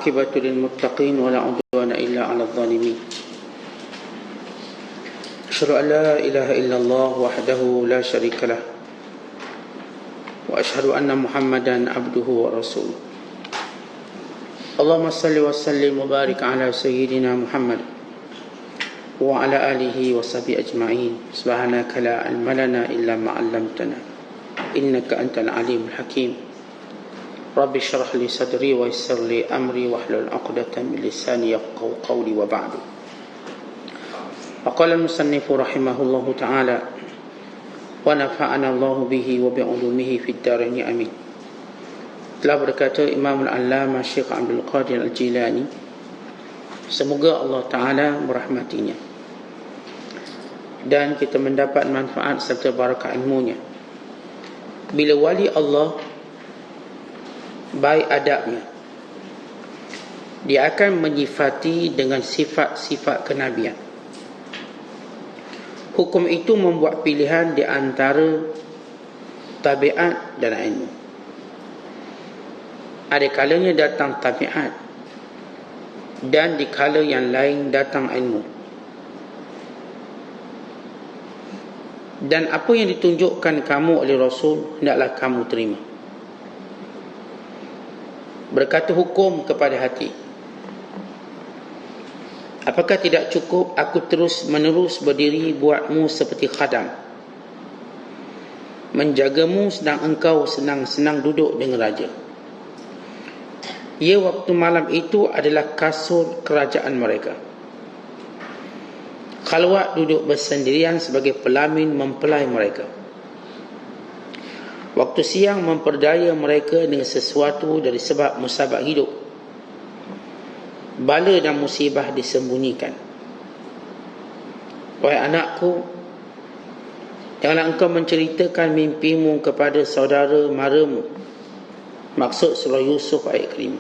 والعاقبة للمتقين ولا عدوان إلا على الظالمين أشهد أن لا إله إلا الله وحده لا شريك له وأشهد أن محمدا عبده ورسوله اللهم صل وسلم وبارك على سيدنا محمد وعلى آله وصحبه أجمعين سبحانك لا علم لنا إلا ما علمتنا إنك أنت العليم الحكيم رب اشرح لي صدري ويسر لي أمري واحلل عقدة من لساني يفقهوا قولي وبعد وقال المصنف رحمه الله تعالى ونفعنا الله به وبعلومه في الدارين آمين. Telah berkata Imam Al-Allamah Syekh Abdul Qadir Al-Jilani, semoga Allah Ta'ala merahmatinya dan kita mendapat manfaat serta barakah ilmunya. Bila wali Allah baik adabnya, dia akan menyifati dengan sifat-sifat kenabian. Hukum itu membuat pilihan di antara tabiat dan ilmu. Ada kalanya datang tabiat dan di kala yang lain datang ilmu. Dan apa yang ditunjukkan kamu oleh Rasul hendaklah kamu terima. Berkata hukum kepada hati, apakah tidak cukup aku terus menerus berdiri buatmu seperti khadam, menjagamu sedang engkau senang-senang duduk dengan raja? Ya, waktu malam itu adalah kasur kerajaan mereka. Khalwat duduk bersendirian sebagai pelamin mempelai mereka. Waktu siang memperdaya mereka dengan sesuatu dari sebab musabab hidup. Bala dan musibah disembunyikan. Wahai anakku, janganlah engkau menceritakan mimpimu kepada saudara maramu. Maksud surah Yusuf ayat kelima.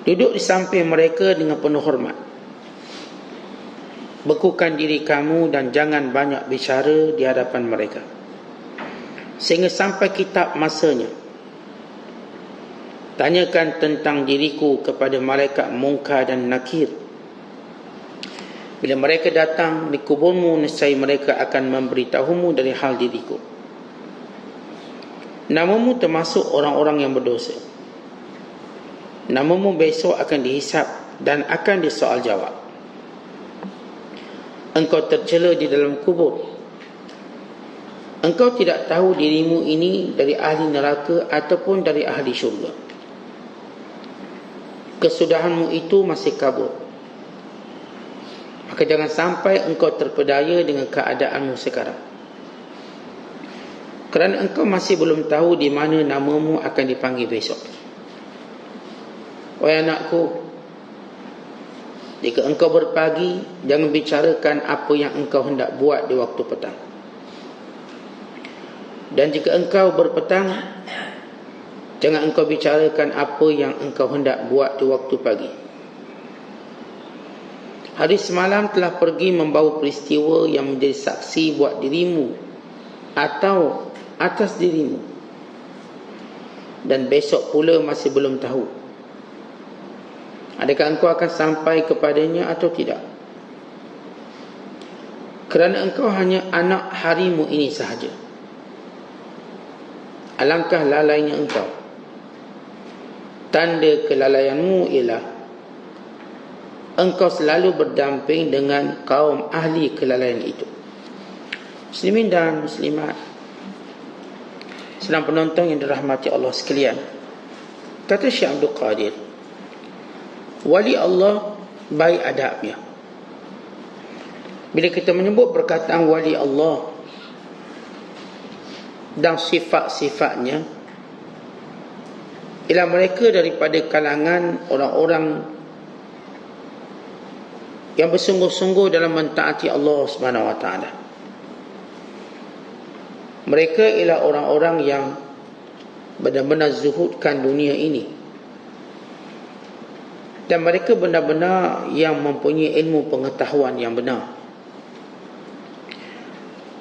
Duduk di samping mereka dengan penuh hormat. Bekukan diri kamu dan jangan banyak bicara di hadapan mereka, sehingga sampai kitab masanya. Tanyakan tentang diriku kepada malaikat Munkar dan Nakir. Bila mereka datang di kuburmu, nescaya mereka akan memberitahumu dari hal diriku. Namamu termasuk orang-orang yang berdosa. Namamu besok akan dihisap dan akan disoal jawab. Engkau tercela di dalam kubur. Engkau tidak tahu dirimu ini dari ahli neraka ataupun dari ahli syurga. Kesudahanmu itu masih kabur. Maka jangan sampai engkau terpedaya dengan keadaanmu sekarang, kerana engkau masih belum tahu di mana namamu akan dipanggil besok. Wahai anakku, jika engkau berpagi, jangan bicarakan apa yang engkau hendak buat di waktu petang. Dan jika engkau berpetang, jangan engkau bicarakan apa yang engkau hendak buat di waktu pagi. Hari semalam telah pergi membawa peristiwa yang menjadi saksi buat dirimu atau atas dirimu, dan besok pula masih belum tahu adakah engkau akan sampai kepadanya atau tidak, kerana engkau hanya anak harimu ini sahaja. Alangkah lalainya engkau. Tanda kelalaianmu ialah engkau selalu berdamping dengan kaum ahli kelalaian itu. Muslimin dan muslimat, sedang penonton yang dirahmati Allah sekalian, kata Syekh Abdul Qadir, wali Allah baik adabnya. Bila kita menyebut perkataan wali Allah dan sifat-sifatnya, ialah mereka daripada kalangan orang-orang yang bersungguh-sungguh dalam mentaati Allah Subhanahu Wa Taala. Mereka ialah orang-orang yang benar-benar zuhudkan dunia ini, dan mereka benar-benar yang mempunyai ilmu pengetahuan yang benar.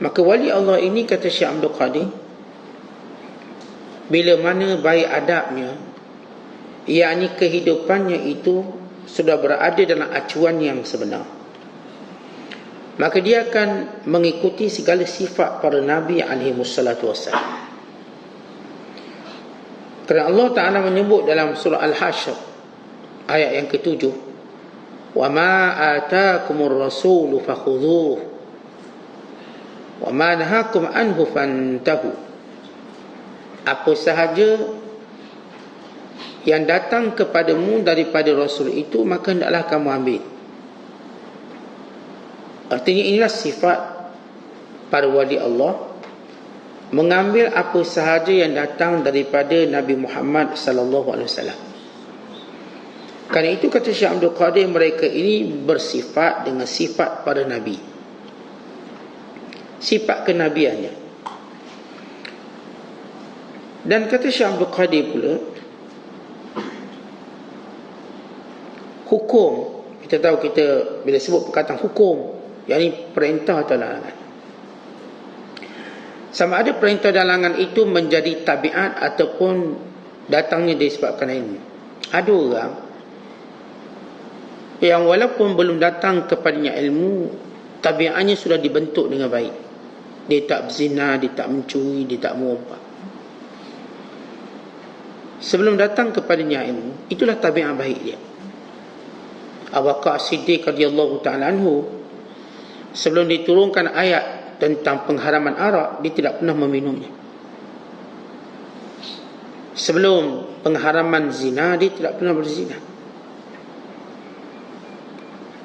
Maka wali Allah ini, kata Syekh Abdul Qadir, bila mana baik adabnya, yakni kehidupannya itu sudah berada dalam acuan yang sebenar, maka dia akan mengikuti segala sifat para Nabi alaihi wassalatu wassalam. Kerana Allah Ta'ala menyebut dalam surah Al-Hashr ayat yang ke-7, wa ma atakumur rasulu fakhudhuh wa ma nahakum anhu fantahu. Apa sahaja yang datang kepadamu daripada Rasul itu, maka hendaklah kamu ambil. Artinya inilah sifat para wali Allah, mengambil apa sahaja yang datang daripada Nabi Muhammad sallallahu alaihi wasallam. Kerana itu kata Syekh Abdul Qadir, mereka ini bersifat dengan sifat para Nabi, sifat kenabiannya. Dan kata Syekh Abdul Qadir pula, hukum, kita tahu, kita bila sebut perkataan hukum, yakni perintah atau larangan, sama ada perintah dan larangan itu menjadi tabiat ataupun datangnya disebabkan ilmu. Ada orang yang walaupun belum datang kepadanya ilmu, tabiatnya sudah dibentuk dengan baik. Dia tak berzina, dia tak mencuri, dia tak merompak. Sebelum datang kepadanya ilmu, itulah tabiat baik dia. Abu Bakar Siddiq radhiyallahu ta'ala anhu, sebelum diturunkan ayat tentang pengharaman arak, dia tidak pernah meminumnya. Sebelum pengharaman zina, dia tidak pernah berzina.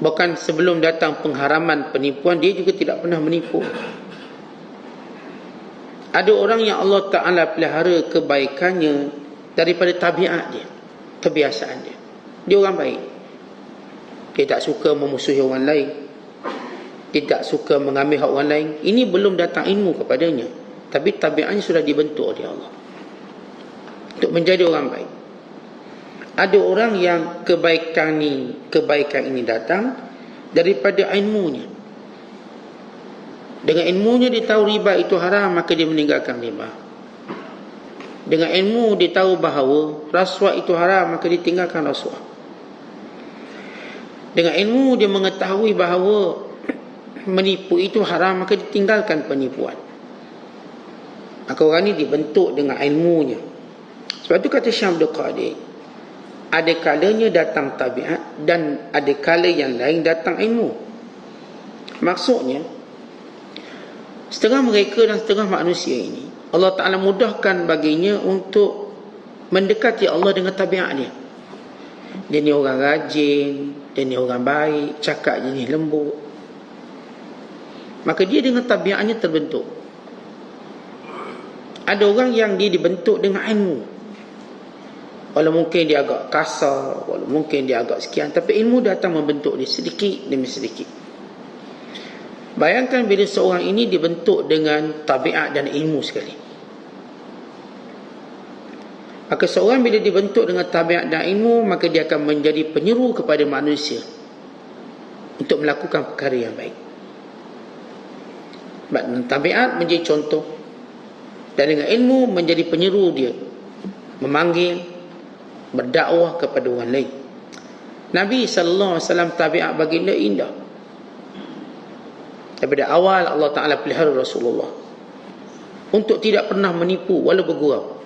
Bahkan sebelum datang pengharaman penipuan, dia juga tidak pernah menipu. Ada orang yang Allah Ta'ala pelihara kebaikannya daripada tabiat dia, kebiasaan dia. Dia orang baik. Dia tak suka memusuhi orang lain, dia tak suka mengambil hak orang lain. Ini belum datang ilmu kepadanya, tapi tabiatnya sudah dibentuk oleh Allah untuk menjadi orang baik. Ada orang yang kebaikan ini datang daripada ilmunya. Dengan ilmunya dia tahu riba itu haram, maka dia meninggalkan riba. Dengan ilmu dia tahu bahawa rasuah itu haram, maka dia tinggalkan rasuah. Dengan ilmu dia mengetahui bahawa menipu itu haram, maka ditinggalkan penipuan. Maka orang ini dibentuk dengan ilmunya. Sebab itu kata Syekh Abdul Qadir, ada kalanya datang tabiat dan ada kala yang lain datang ilmu. Maksudnya, setengah mereka dan setengah manusia ini, Allah Ta'ala mudahkan baginya untuk mendekati Allah dengan tabiat dia. Dia ni orang rajin, dia ni orang baik, cakap jenis lembut, maka dia dengan tabiatnya terbentuk. Ada orang yang dia dibentuk dengan ilmu, walau mungkin dia agak kasar, walau mungkin dia agak sekian, tapi ilmu datang membentuk dia sedikit demi sedikit. Bayangkan bila seorang ini dibentuk dengan tabiat dan ilmu sekali. Maka seorang bila dibentuk dengan tabiat dan ilmu, maka dia akan menjadi penyeru kepada manusia untuk melakukan perkara yang baik. Dengan tabiat menjadi contoh, dan dengan ilmu menjadi penyeru dia, memanggil, berdakwah kepada orang lain. Nabi SAW tabiat baginda indah. Daripada awal Allah Ta'ala pelihara Rasulullah untuk tidak pernah menipu walau bergurau,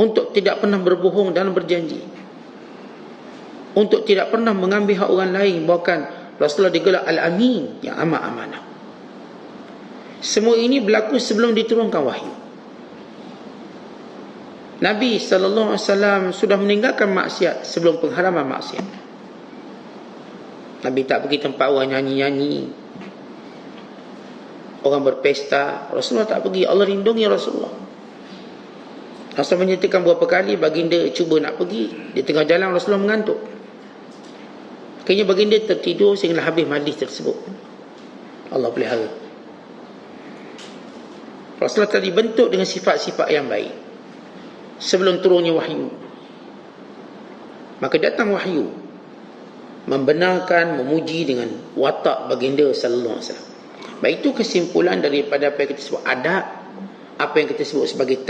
untuk tidak pernah berbohong dan berjanji, untuk tidak pernah mengambil hak orang lain. Bahkan Rasulullah digelar Al-Amin, yang amat amanah. Semua ini berlaku sebelum diturunkan wahyu. Nabi SAW sudah meninggalkan maksiat sebelum pengharaman maksiat. Nabi tak pergi tempat orang nyanyi-nyanyi, orang berpesta. Rasulullah tak pergi. Allah lindungi Rasulullah. Rasulullah menyatakan berapa kali baginda cuba nak pergi, di tengah jalan Rasulullah mengantuk. Akhirnya baginda tertidur sehingga habis majlis tersebut. Allah pelihara. Rasulullah telah dibentuk dengan sifat-sifat yang baik sebelum turunnya wahyu. Maka datang wahyu membenarkan, memuji dengan watak baginda sallallahu alaihi wasallam. Baik, itu kesimpulan daripada apa yang kita sebut adab, apa yang kita sebut sebagai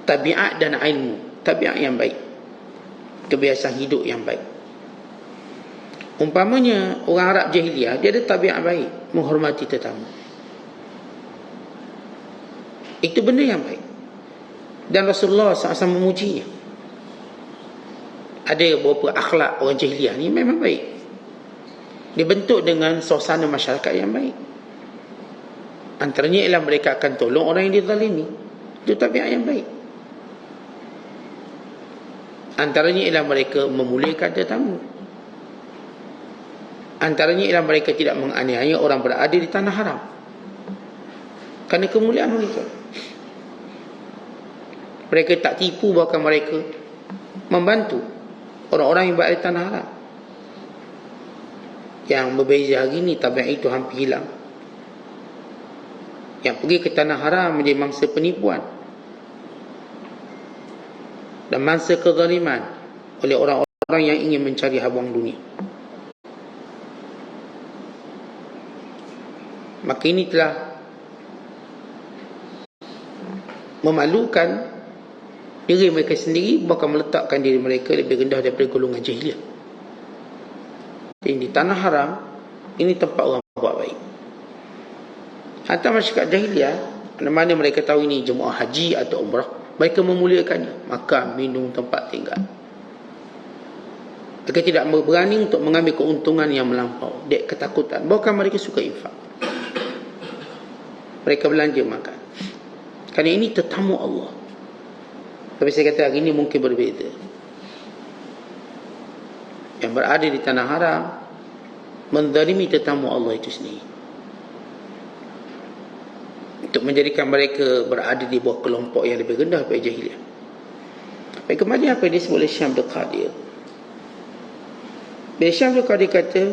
tabiat dan ilmu. tabiat yang baik, kebiasaan hidup yang baik. Umpamanya orang Arab jahiliah, dia ada tabiat baik, menghormati tetamu. Itu benda yang baik. Dan Rasulullah SAW memujinya. Ada beberapa akhlak orang jahiliah ni memang baik. Dibentuk dengan suasana masyarakat yang baik. Antaranya ialah mereka akan tolong orang yang dizalimi. Itu tabiat yang baik. Antaranya ialah mereka memuliakan tetamu. Antaranya ialah mereka tidak menganiaya orang berada di tanah haram, kerana kemuliaan mereka. Mereka tak tipu, bahkan mereka membantu orang-orang yang berada di tanah haram. Yang berbeza hari ini, tabiat itu hampir hilang. Yang pergi ke tanah haram menjadi mangsa penipuan dan mangsa kezaliman oleh orang-orang yang ingin mencari habuang dunia. Maka ini telah memalukan diri mereka sendiri, bahkan meletakkan diri mereka lebih rendah daripada golongan jahiliah. Jadi di tanah haram ini tempat orang buat baik. Hatta masyarakat jahiliah, mana mereka tahu ini jemaah haji atau umrah, mereka memuliakannya. Makan, minum, tempat tinggal. Mereka tidak berani untuk mengambil keuntungan yang melampau, dek ketakutan. Bahkan mereka suka infak. Mereka belanja makan, kerana ini tetamu Allah. Tapi saya kata hari ini mungkin berbeza. Yang berada di tanah haram menzalimi tetamu Allah itu sendiri, untuk menjadikan mereka berada di bawah kelompok yang lebih rendah daripada jahiliah. Baik, kembali apa yang disebut oleh Syekh Abdul Qadir. Syekh Abdul Qadir kata,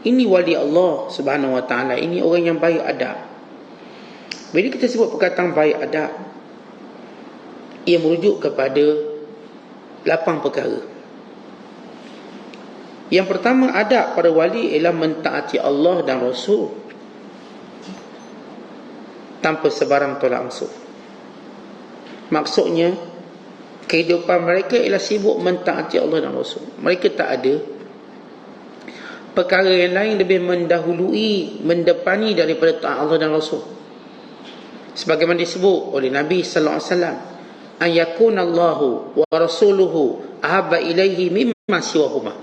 ini wali Allah Subhanahu wa ta'ala, ini orang yang baik adab. Bila kita sebut perkataan baik adab, ia merujuk kepada 8 perkara. Yang pertama, adab pada wali ialah mentaati Allah dan Rasul tanpa sebarang tolak ansur. Maksudnya, kehidupan mereka ialah sibuk mentaati Allah dan Rasul. Mereka tak ada perkara yang lain lebih mendahului, mendepani daripada taat Allah dan Rasul. Sebagaimana disebut oleh Nabi sallallahu alaihi wasallam, an yakunallahu wa rasuluhu ahabba ilaihi mimma siwahuma.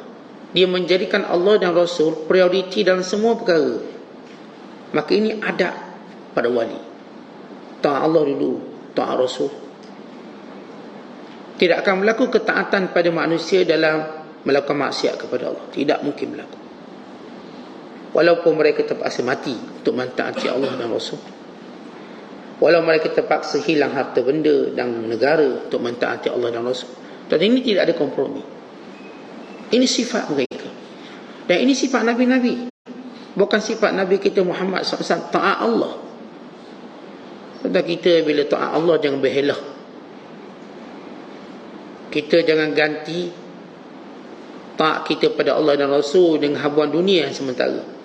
Dia menjadikan Allah dan Rasul prioriti dalam semua perkara. Maka ini adab pada wali. Taat Allah dulu, taat Rasul. Tidak akan berlaku ketaatan pada manusia dalam melakukan maksiat kepada Allah. Tidak mungkin berlaku. Walaupun mereka terpaksa mati untuk mentaati Allah dan Rasul. Walau mereka terpaksa hilang harta benda dan negara untuk mentaati Allah dan Rasul. Dan ini tidak ada kompromi. Ini sifat mereka. Dan ini sifat Nabi-Nabi. Bukan sifat Nabi kita Muhammad SAW. Taat Allah. Kata kita bila taat Allah jangan berhelah. Kita jangan ganti taat kita pada Allah dan Rasul dengan habuan dunia yang sementara.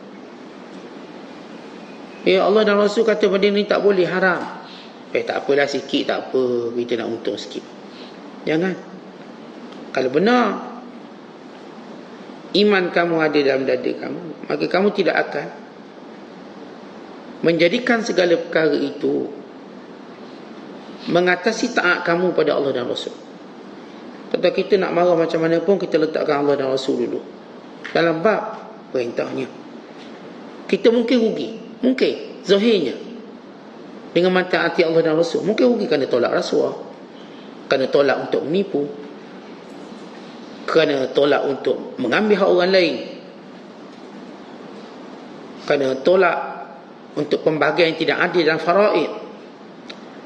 Ya Allah dan Rasul kata benda ni tak boleh, haram. Tak apalah, sikit tak apa, kita nak untung sikit. Jangan. Kalau benar iman kamu ada dalam dada kamu, maka kamu tidak akan menjadikan segala perkara itu mengatasi taat kamu pada Allah dan Rasul. Kata kita nak marah macam mana pun, kita letakkan Allah dan Rasul dulu dalam bab perintahnya. Kita mungkin rugi, mungkin zahirnya dengan mentaati Allah dan Rasul, mungkin rugi kerana tolak rasuah, kerana tolak untuk menipu, kerana tolak untuk mengambil hak orang lain, kerana tolak untuk pembahagian yang tidak adil dan faraid.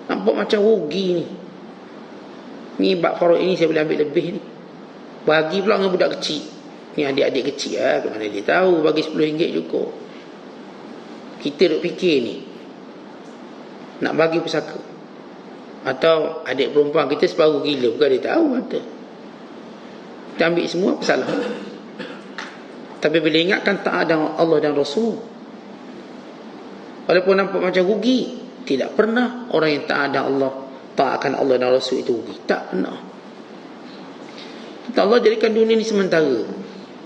Nampak macam rugi ni. Ni bab faraid ini saya boleh ambil lebih ni, bagi pula dengan budak kecil. Ni adik-adik kecil ke mana dia tahu bagi RM10 cukup. Kita duk fikir ni nak bagi pusaka. Atau adik perempuan kita separuh gila, bukan dia tahu kata. Kita ambil semua, salah. Tapi bila ingatkan taat Allah dan Rasul, walaupun nampak macam rugi, tidak pernah orang yang taat dan Allah taatkan Allah dan Rasul itu rugi. Tak pernah. Allah jadikan dunia ni sementara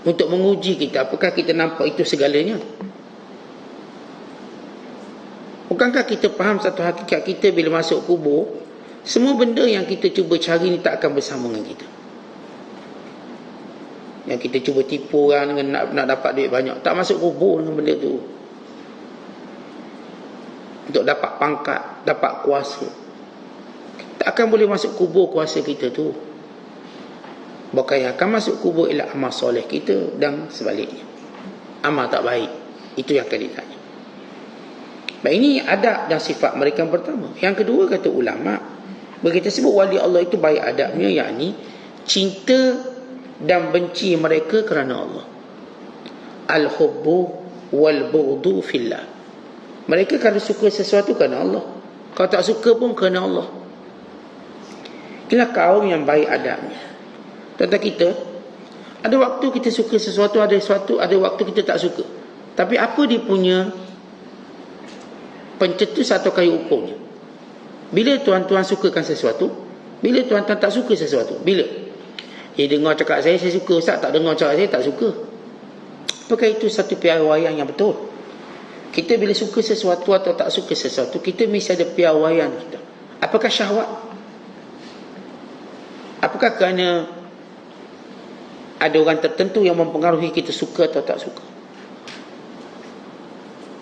untuk menguji kita, apakah kita nampak itu segalanya. Bukankah kita faham satu hakikat kita bila masuk kubur, semua benda yang kita cuba cari ni tak akan bersama dengan kita. Yang kita cuba tipu orang dengan nak dapat duit banyak, tak masuk kubur dengan benda tu. Untuk dapat pangkat, dapat kuasa, tak akan boleh masuk kubur kuasa kita tu. Bahkan yang akan masuk kubur ialah amal soleh kita dan sebaliknya. Amal tak baik, itu yang akan ditanya. Baik, ini adab dan sifat mereka yang pertama. Yang kedua, kata ulama, begitu sebut wali Allah itu baik adabnya, yakni cinta dan benci mereka kerana Allah. Al-hubbu wal-bughdu fillah. Mereka kalau suka sesuatu kerana Allah, kalau tak suka pun kerana Allah. Inilah kaum yang baik adabnya. Tentang kita, ada waktu kita suka sesuatu, ada waktu kita tak suka. Tapi apa dia punya pencetus atau kayu ukurnya? Bila tuan-tuan sukakan sesuatu, bila tuan-tuan tak suka sesuatu? Bila dia dengar cakap saya suka, Ustaz. Tak dengar cakap saya, tak suka. Apakah itu satu piawaian yang betul? Kita bila suka sesuatu atau tak suka sesuatu, kita mesti ada piawaian kita. Apakah syahwat? Apakah kerana ada orang tertentu yang mempengaruhi kita suka atau tak suka?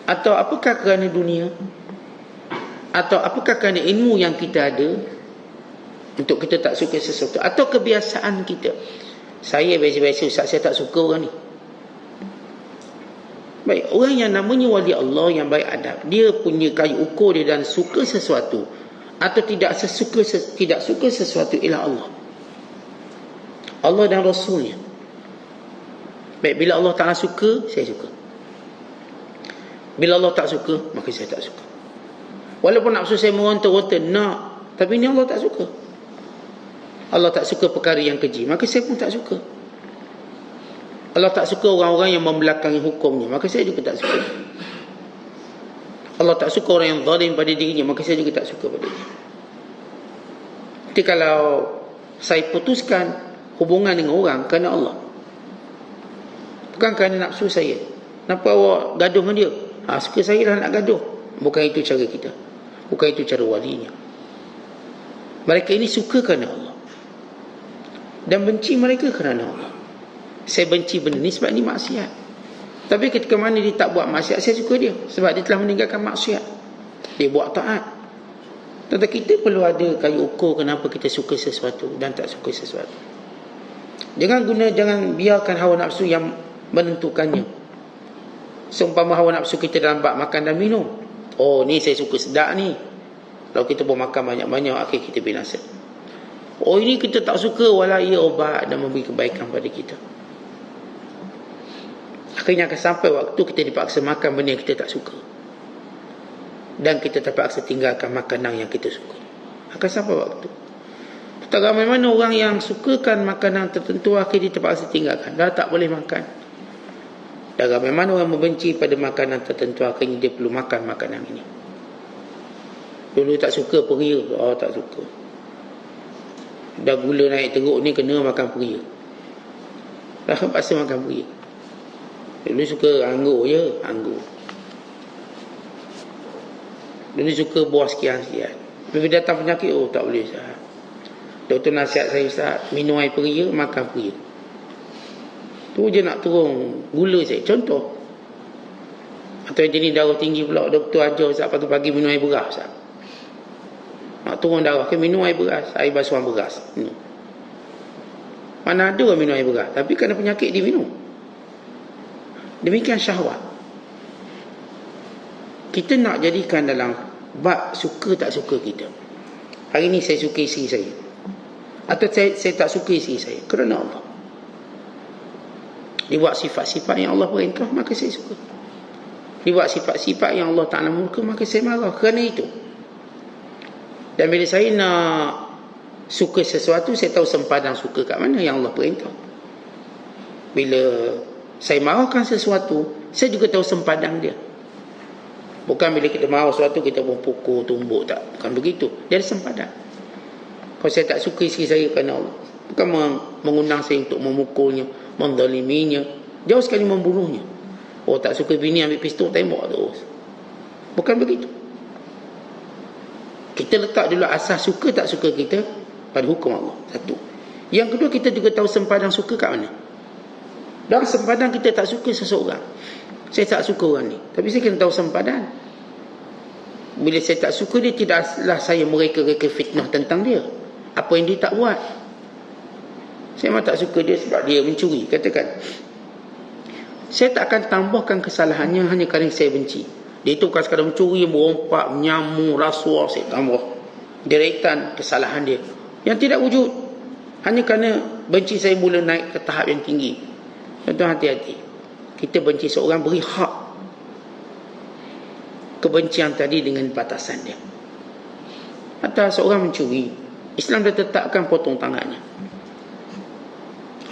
Atau apakah kerana dunia? Atau apakah kerana ilmu yang kita ada untuk kita tak suka sesuatu? Atau kebiasaan kita? Saya biasa-biasa, Ustaz, saya tak suka orang ni. Baik, orang yang namanya wali Allah yang baik adab, dia punya kayu ukur dia dan suka sesuatu atau tidak suka sesuatu ialah Allah. Allah dan Rasulnya. Baik, bila Allah Ta'ala suka, saya suka. Bila Allah tak suka, maka saya tak suka. Walaupun nafsu saya meronta-ronta nak, tapi ni Allah tak suka. Allah tak suka perkara yang keji, maka saya pun tak suka. Allah tak suka orang-orang yang membelakangi hukumnya, maka saya juga tak suka. Allah tak suka orang yang zalim pada dirinya, maka saya juga tak suka pada dia. Jadi kalau saya putuskan hubungan dengan orang kerana Allah, bukan kerana nafsu saya. Kenapa awak gaduh dengan dia? Suka saya lah nak gaduh. Bukan itu cara kita, bukan itu cara walinya. Mereka ini suka kerana Allah dan benci mereka kerana Allah. Saya benci benda ni sebab ni maksiat. Tapi ketika mana dia tak buat maksiat, saya suka dia sebab dia telah meninggalkan maksiat, dia buat taat. Tetapi kita perlu ada kayu ukur kenapa kita suka sesuatu dan tak suka sesuatu. Jangan biarkan hawa nafsu yang menentukannya. Seumpama hawa nafsu kita dalam bab makan dan minum. Oh, ni saya suka sedap ni. Kalau kita pun makan banyak-banyak, akhir kita binasa. Oh, ini kita tak suka, walau ia obat dan memberi kebaikan pada kita. Akhirnya akan sampai waktu kita dipaksa makan benda yang kita tak suka, dan kita terpaksa tinggalkan makanan yang kita suka. Akan sampai waktu. Tak ramai mana orang yang sukakan makanan tertentu, akhirnya dia terpaksa tinggalkan, dah tak boleh makan. Dan ramai mana orang membenci pada makanan tertentu, akhirnya dia perlu makan makanan ini. Dulu tak suka peria, tak suka. Dah gula naik teruk ni, kena makan peria, dah terpaksa makan peria. Dulu suka anggur je, anggur. Dulu suka buah sekian-sekian. Bila datang penyakit, tak boleh, Ustaz. Doktor nasihat saya, Ustaz, minum air peria, makan peria. Tu je nak turun gula saya, contoh. Atau jenis darah tinggi pula, doktor ajar, Ustaz, pagi-pagi minum air beras, Ustaz. Nak turun darah, minum air beras, air basuhan beras. Mana ada orang minum air beras, tapi kerana penyakit dia minum. Demikian syahwat. Kita nak jadikan dalam bab suka tak suka kita. Hari ni saya suka isteri saya, atau saya tak suka isteri saya kerana Allah. Dia buat sifat-sifat yang Allah perintah, maka saya suka. Dia buat sifat-sifat yang Allah Ta'ala murka, maka saya marah kerana itu. Dan bila saya nak suka sesuatu, saya tahu sempadan suka kat mana yang Allah perintah. Bila saya marahkan sesuatu, saya juga tahu sempadan dia. Bukan bila kita marah sesuatu, kita pun pukul, tumbuk, tak. Bukan begitu. Dia ada sempadan. Kalau saya tak suka isteri saya kerana Allah, bukan mengundang saya untuk memukulnya, menzaliminya, jauh sekali membunuhnya. Oh, tak suka bini, ambil pistol tembak terus. Bukan begitu. Kita letak dulu asas suka tak suka kita pada hukum Allah. Satu. Yang kedua, kita juga tahu sempadan suka kat mana. Dalam sempadan kita tak suka seseorang. Saya tak suka orang ni, tapi saya kena tahu sempadan. Bila saya tak suka dia, tidaklah saya mereka-reka fitnah tentang dia. Apa yang dia tak buat. Saya memang tak suka dia sebab dia mencuri, katakan. Saya tak akan tambahkan kesalahannya hanya kerana saya benci. Dia itu bukan sekadar mencuri, merompak, menyamu, rasuah, saya tambah deretan kesalahan dia yang tidak wujud. Hanya kerana benci saya mula naik ke tahap yang tinggi. Tuan-tuan, hati-hati. Kita benci seorang, beri hak kebencian tadi dengan batasan dia. Atau seorang mencuri, Islam dah tetapkan potong tangannya.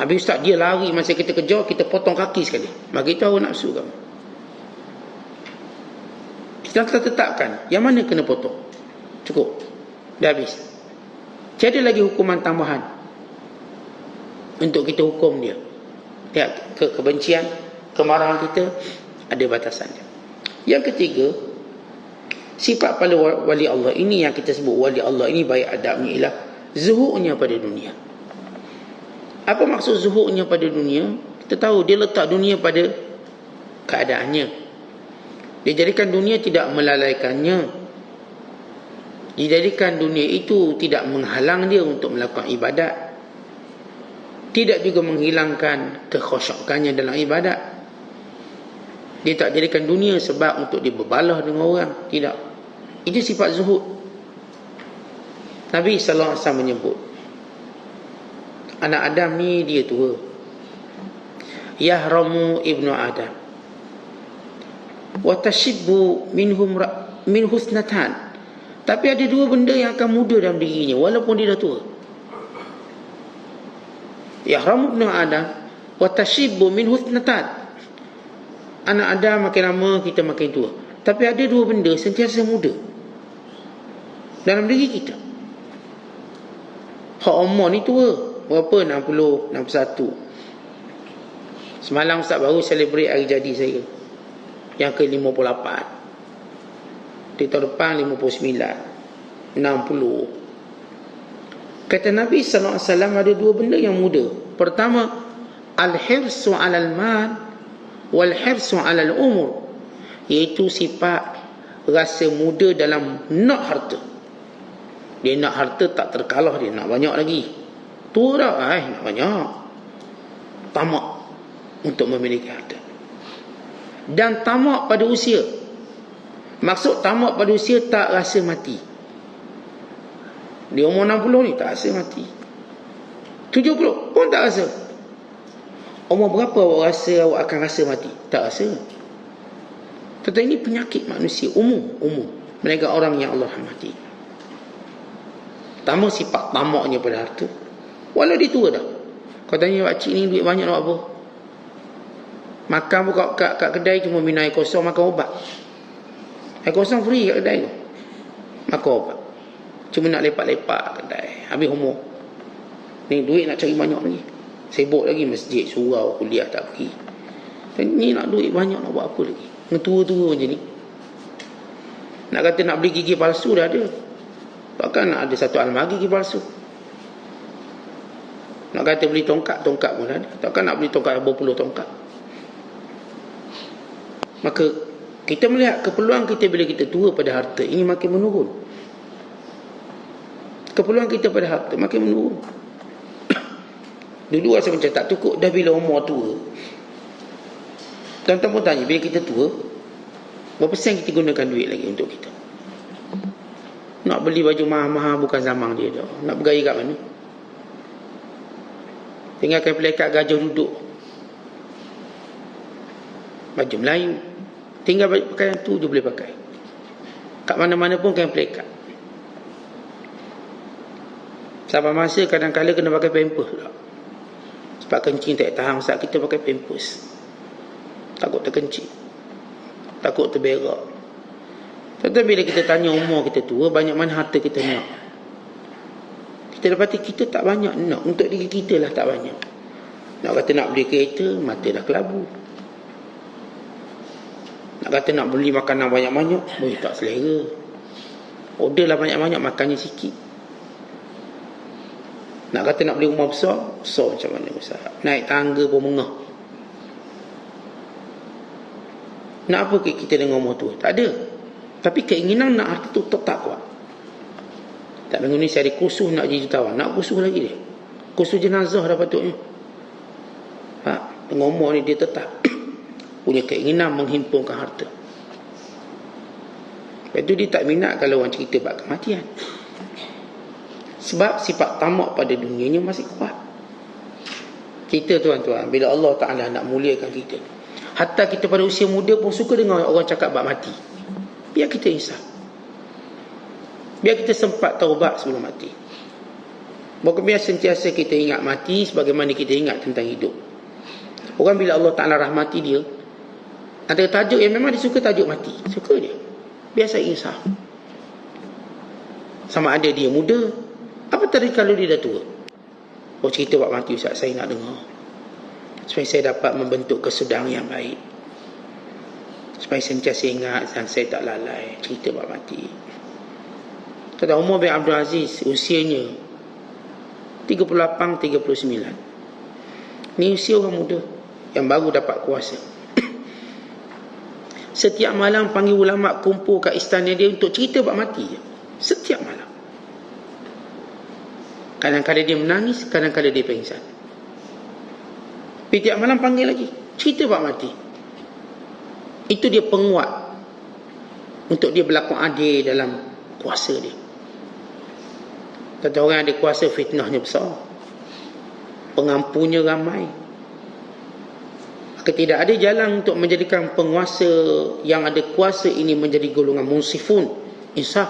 Habis ustaz dia lari, masa kita kejar, kita potong kaki sekali. Bagi tahu nafsu kamu. Islam telah tetapkan yang mana kena potong. Cukup. Dah habis. Tiada lagi hukuman tambahan untuk kita hukum dia. Lihat, kebencian, kemarahan kita ada batasannya. Yang ketiga, sifat pada wali Allah ini yang kita sebut wali Allah ini baik adabnya ialah zuhudnya pada dunia. Apa maksud zuhudnya pada dunia? Kita tahu dia letak dunia pada keadaannya. Dia jadikan dunia tidak melalaikannya. Dijadikan dunia itu tidak menghalang dia untuk melakukan ibadat. Tidak juga menghilangkan kekhusyukannya dalam ibadat. Dia tak jadikan dunia sebab untuk dia berbalah dengan orang. Tidak. Itu sifat zuhud. Nabi SAW menyebut, anak Adam ni dia tua. Yahramu ibnu Adam wa tashibbu min husnatan. Tapi ada dua benda yang akan muda dalam dirinya walaupun dia dah tua. Yahramu ibnu Adam wa tashibbu min husnatan. Anak Adam makin lama kita makin tua. Tapi ada dua benda sentiasa muda dalam diri kita. Hak umur ni tua. Berapa? 60, 61. Semalam Ustaz baru celebrate hari jadi saya yang ke-58. Di tahun depan 59, 60. Kata Nabi SAW ada dua benda yang muda. Pertama, al-hirsu 'alal mal wal hirsu 'alal umur, iaitu sifat rasa muda dalam nak harta. Dia nak harta tak terkalah, dia nak banyak lagi. Tua dah, nak banyak. Tamak untuk memiliki harta. Dan tamak pada usia. Maksud tamak pada usia tak rasa mati. Di umur 60 ni tak rasa mati. 70 pun tak rasa. Umur berapa awak rasa awak akan rasa mati? Tak rasa. Tetapi ini penyakit manusia umum. Mereka orang yang Allah rahmati. Pertama, sifat tamaknya pada harta. Walau dia tua dah. Kau tanya pakcik ni duit banyak nak apa? Makan pun kat kedai cuma minum air kosong, makan ubat. Air kosong free kat kedai tu. Makan ubat. Cuma nak lepak-lepak kedai. Habis umur. Ni duit nak cari banyak lagi. Sibuk lagi masjid, surau, kuliah tak pergi. Ni nak duit banyak nak buat apa lagi? Tua-tua macam ni. Nak kata nak beli gigi palsu dah ada. Bahkan nak ada satu almari gigi palsu. Nak kata beli tongkat pun ada. Takkan nak beli tongkat berpuluh tongkat. Maka kita melihat keperluan kita bila kita tua pada harta ini makin menurun. Keperluan kita pada harta makin menurun. Dulu rasa macam tak cukup dah bila umur tua. Tuan-tuan pun tanya, bila kita tua, berapa sen kita gunakan duit lagi untuk kita? Nak beli baju mahal-mahal bukan zaman dia dah. Nak bergaya kat mana? Tinggalkan pelekat gajah duduk. Baju Melayu. Tinggal pakaian tu je boleh pakai. Kat mana-mana pun kain pelekat. Sampai masa kadang-kadang kena pakai pampers pula. Sebab kencing tak tahan saat kita pakai pampers. Takut terkencing. Takut terberak. Tetapi bila kita tanya umur kita tua, banyak mana harta kita nak? Kita dapati kita tak banyak nak. Untuk diri kita lah tak banyak. Nak kata nak beli kereta, mata dah kelabu. Nak kata nak beli makanan banyak-banyak, tak selera. Order lah banyak-banyak, makannya sikit. Nak kata nak beli rumah besar, besar macam mana besar. Naik tangga pun mengah. Nak apa kita dengan rumah tu? Tak ada. Tapi keinginan nak harta tu tetap kuat. Tak minggu ni saya ada kursus nak jadi jutawan. Nak kursus lagi dia. Kursus jenazah dah patutnya. Dengan umur ni dia tetap punya keinginan menghimpunkan harta. Lepas tu dia tak minat kalau orang cerita bab kematian. Sebab sifat tamak pada dunianya masih kuat. Kita tuan-tuan, bila Allah Ta'ala nak muliakan kita, hatta kita pada usia muda pun suka dengar orang cakap bab mati. Biar kita insaf. Biar kita sempat taubat sebelum mati. Bukan biar sentiasa kita ingat mati sebagaimana kita ingat tentang hidup. Orang bila Allah Ta'ala rahmati dia, ada tajuk yang memang dia suka tajuk mati. Suka dia. Biasa insaf. Sama ada dia muda, apa tadi kalau dia dah tua. Oh, cerita bab mati Ustaz, saya nak dengar. Supaya saya dapat membentuk kesudahan yang baik. Supaya sentiasa ingat dan saya tak lalai cerita bab mati. Kata Umar bin Abdul Aziz, usianya 38-39. Ni usia orang muda yang baru dapat kuasa. Setiap malam panggil ulama kumpul kat istana dia untuk cerita bab mati je. Setiap malam. Kadang-kadang dia menangis, kadang-kadang dia pingsan. Tiap malam panggil lagi, cerita bab mati. Itu dia penguat untuk dia berlaku adil dalam kuasa dia. Kata orang ada kuasa, fitnahnya besar, pengampunya ramai. Maka tidak ada jalan untuk menjadikan penguasa yang ada kuasa ini menjadi golongan munsifun, insaf,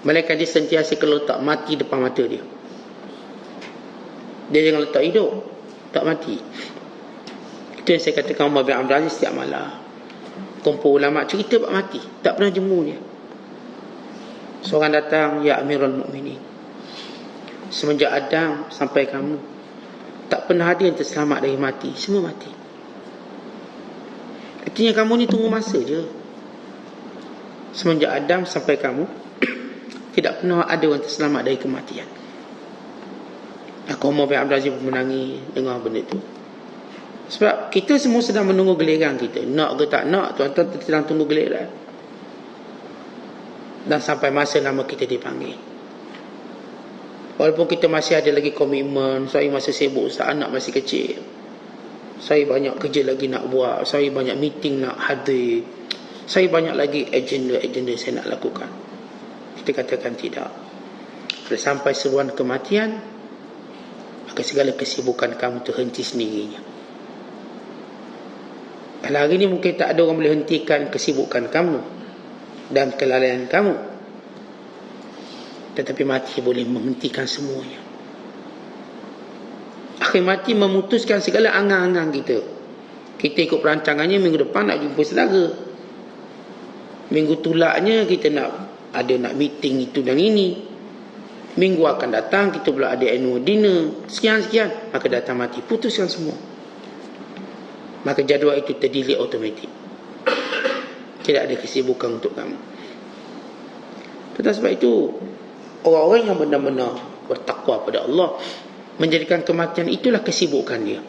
melainkan dia sentiasa kalau letak mati depan mata dia. Dia jangan letak hidup, tak mati. Itu yang saya katakan Umar bin Abdul Aziz setiap malam kumpul ulama cerita bab mati, tak pernah jemu dia. Seorang datang, ya Amirul Mukminin, semenjak Adam sampai kamu tak pernah ada yang terselamat dari mati, semua mati. Artinya kamu ni tunggu masa je. Semenjak Adam sampai kamu tidak pernah ada yang terselamat dari kematian. Aku Umar bin Abdul Aziz pun menangis dengar benda tu. Sebab kita semua sedang menunggu giliran kita. Nak ke tak nak, tuan-tuan sedang tunggu giliran. Dan sampai masa nama kita dipanggil. Walaupun kita masih ada lagi komitmen, saya masih sibuk, anak masih kecil, saya banyak kerja lagi nak buat, saya banyak meeting nak hadir, saya banyak lagi agenda-agenda saya nak lakukan. Kita katakan tidak. Bila sampai seruan kematian, maka segala kesibukan kamu terhenti sendirinya. Kalau hari ini mungkin tak ada orang boleh hentikan kesibukan kamu dan kelalaian kamu, tetapi mati boleh menghentikan semuanya. Akhir mati memutuskan segala angan-angan kita. Kita ikut perancangannya minggu depan nak jumpa saudara, minggu tulaknya kita nak meeting itu dan ini, minggu akan datang kita pula ada annual dinner, sekian-sekian, maka datang mati, putuskan semua. Maka jadual itu terdelete automatik. Tidak ada kesibukan untuk kamu. Sebab itu orang-orang yang benar-benar bertakwa pada Allah menjadikan kematian itulah kesibukan dia.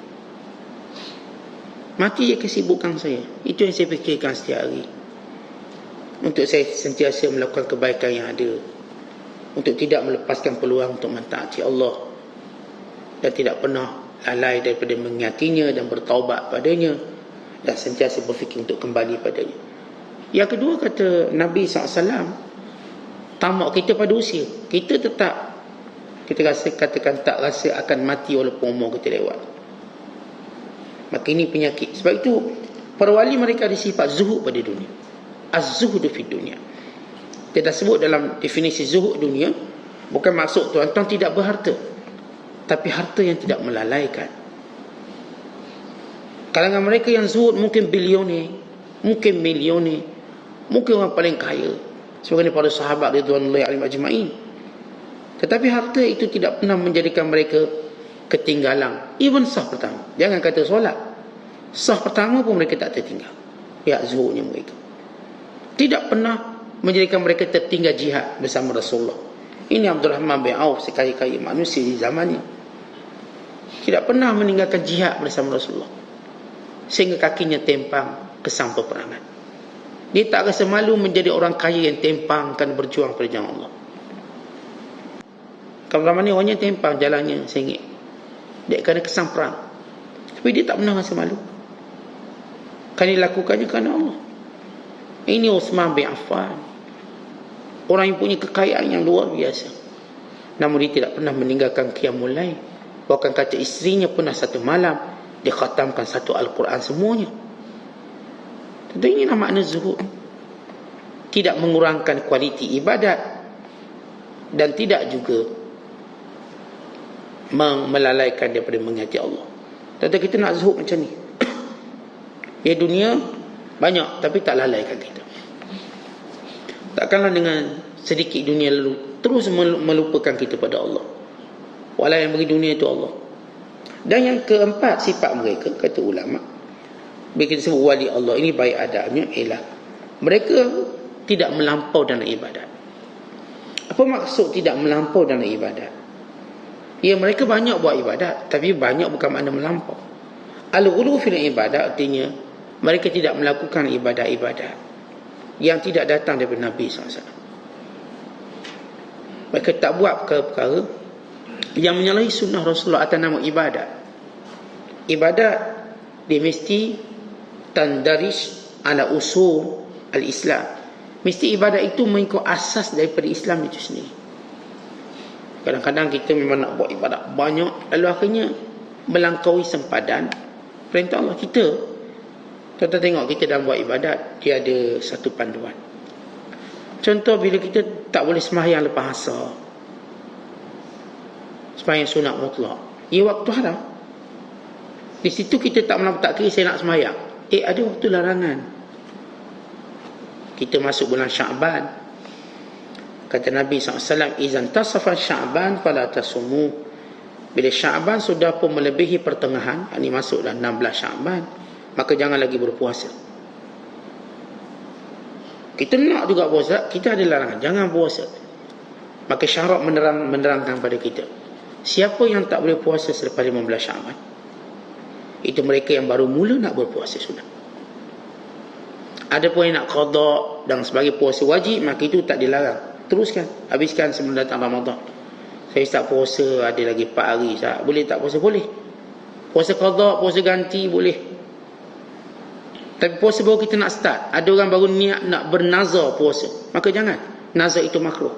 Mati je kesibukan saya. Itu yang saya fikirkan setiap hari. Untuk saya sentiasa melakukan kebaikan yang ada, untuk tidak melepaskan peluang untuk mentaati Allah, dan tidak pernah lalai daripada mengingatinya dan bertaubat padanya, dan sentiasa berfikir untuk kembali padanya. Yang kedua, kata Nabi SAW, tamak kita pada usia. Kita tetap, kita katakan tak rasa akan mati walaupun umur kita lewat. Maka ini penyakit. Sebab itu para wali mereka ada sifat zuhud pada dunia. Az-zuhdu fid dunia. Dia dah sebut dalam definisi zuhud dunia, bukan maksud tuan-tuan tidak berharta, tapi harta yang tidak melalaikan. Kalangan mereka yang zuhud mungkin bilioner, mungkin milioner, mungkin orang paling kaya, sebagaimana para sahabat ridwanullahi alaihim ajma'in. Tetapi harta itu tidak pernah menjadikan mereka ketinggalan. Even sah pertama. Jangan kata solat. Sah pertama pun mereka tak tertinggal. Ya, zuhudnya mereka. Tidak pernah menjadikan mereka tertinggal jihad bersama Rasulullah. Ini Abdul Rahman bin Auf, sekaya-kaya manusia di zamannya. Tidak pernah meninggalkan jihad bersama Rasulullah. Sehingga kakinya tempang ke sampul perangan. Dia tak rasa malu menjadi orang kaya yang tempang kan berjuang pada jalan Allah. Kalau zaman ni orangnya tempang jalannya sengit. Dia kena kesan perang. Tapi dia tak pernah rasa malu. Kan dilakukannya kerana Allah. Ini Uthman bin Affan. Orang yang punya kekayaan yang luar biasa. Namun dia tidak pernah meninggalkan qiyamul lail. Bahkan kata isterinya pernah satu malam dia khatamkan satu Al-Quran semuanya. Tentu inilah makna zuhud. Tidak mengurangkan kualiti ibadat dan tidak juga melalaikan daripada menghayati Allah. Tentu kita nak zuhud macam ni. Ya, dunia banyak tapi tak lalaikan kita. Takkanlah dengan sedikit dunia lalu terus melupakan kita pada Allah. Walau yang bagi dunia itu Allah. Dan yang keempat sifat mereka, kata ulama, bila kita sebut wali Allah, ini baik adabnya ialah mereka tidak melampau dalam ibadat. Apa maksud tidak melampau dalam ibadat? Ya, mereka banyak buat ibadat, tapi banyak bukan makna melampau. Al-ghulu fil ibadat artinya mereka tidak melakukan ibadat-ibadat yang tidak datang daripada Nabi SAW. Mereka tak buat perkara-perkara yang menyalahi sunnah Rasulullah atas nama ibadat. Ibadat dia mesti tandarish ala usul al-Islam. Mesti ibadat itu mengikut asas daripada Islam itu sendiri. Kadang-kadang kita memang nak buat ibadat banyak, lalu akhirnya melangkaui sempadan perintah Allah. Kita tengok kita dalam buat ibadat, dia ada satu panduan. Contoh, bila kita tak boleh sembahyang lepas asar, sembahyang sunat mutlak, ia waktu haram. Di situ kita tak kira saya nak sembahyang. Ada waktu larangan. Kita masuk bulan Sya'ban. Kata Nabi SAW, izan tasafa Sya'ban fala tasumu. Bila Sya'ban sudah pun melebihi pertengahan, ini masuk dalam 16 Sya'ban, maka jangan lagi berpuasa. Kita nak juga puasa, kita ada larangan, jangan puasa. Maka syarak menerangkan pada kita, siapa yang tak boleh puasa selepas 15 Sya'ban, itu mereka yang baru mula nak berpuasa sudah. Ada pun yang nak qada dan sebagai puasa wajib, maka itu tak dilarang. Teruskan, habiskan sebelum datang Ramadan. Saya tak puasa, ada lagi 4 hari, tak boleh tak puasa? Boleh. Puasa qada, puasa ganti, boleh. Tapi puasa baru kita nak start. Ada orang baru niat nak bernazar puasa, maka jangan. Nazar itu makruh.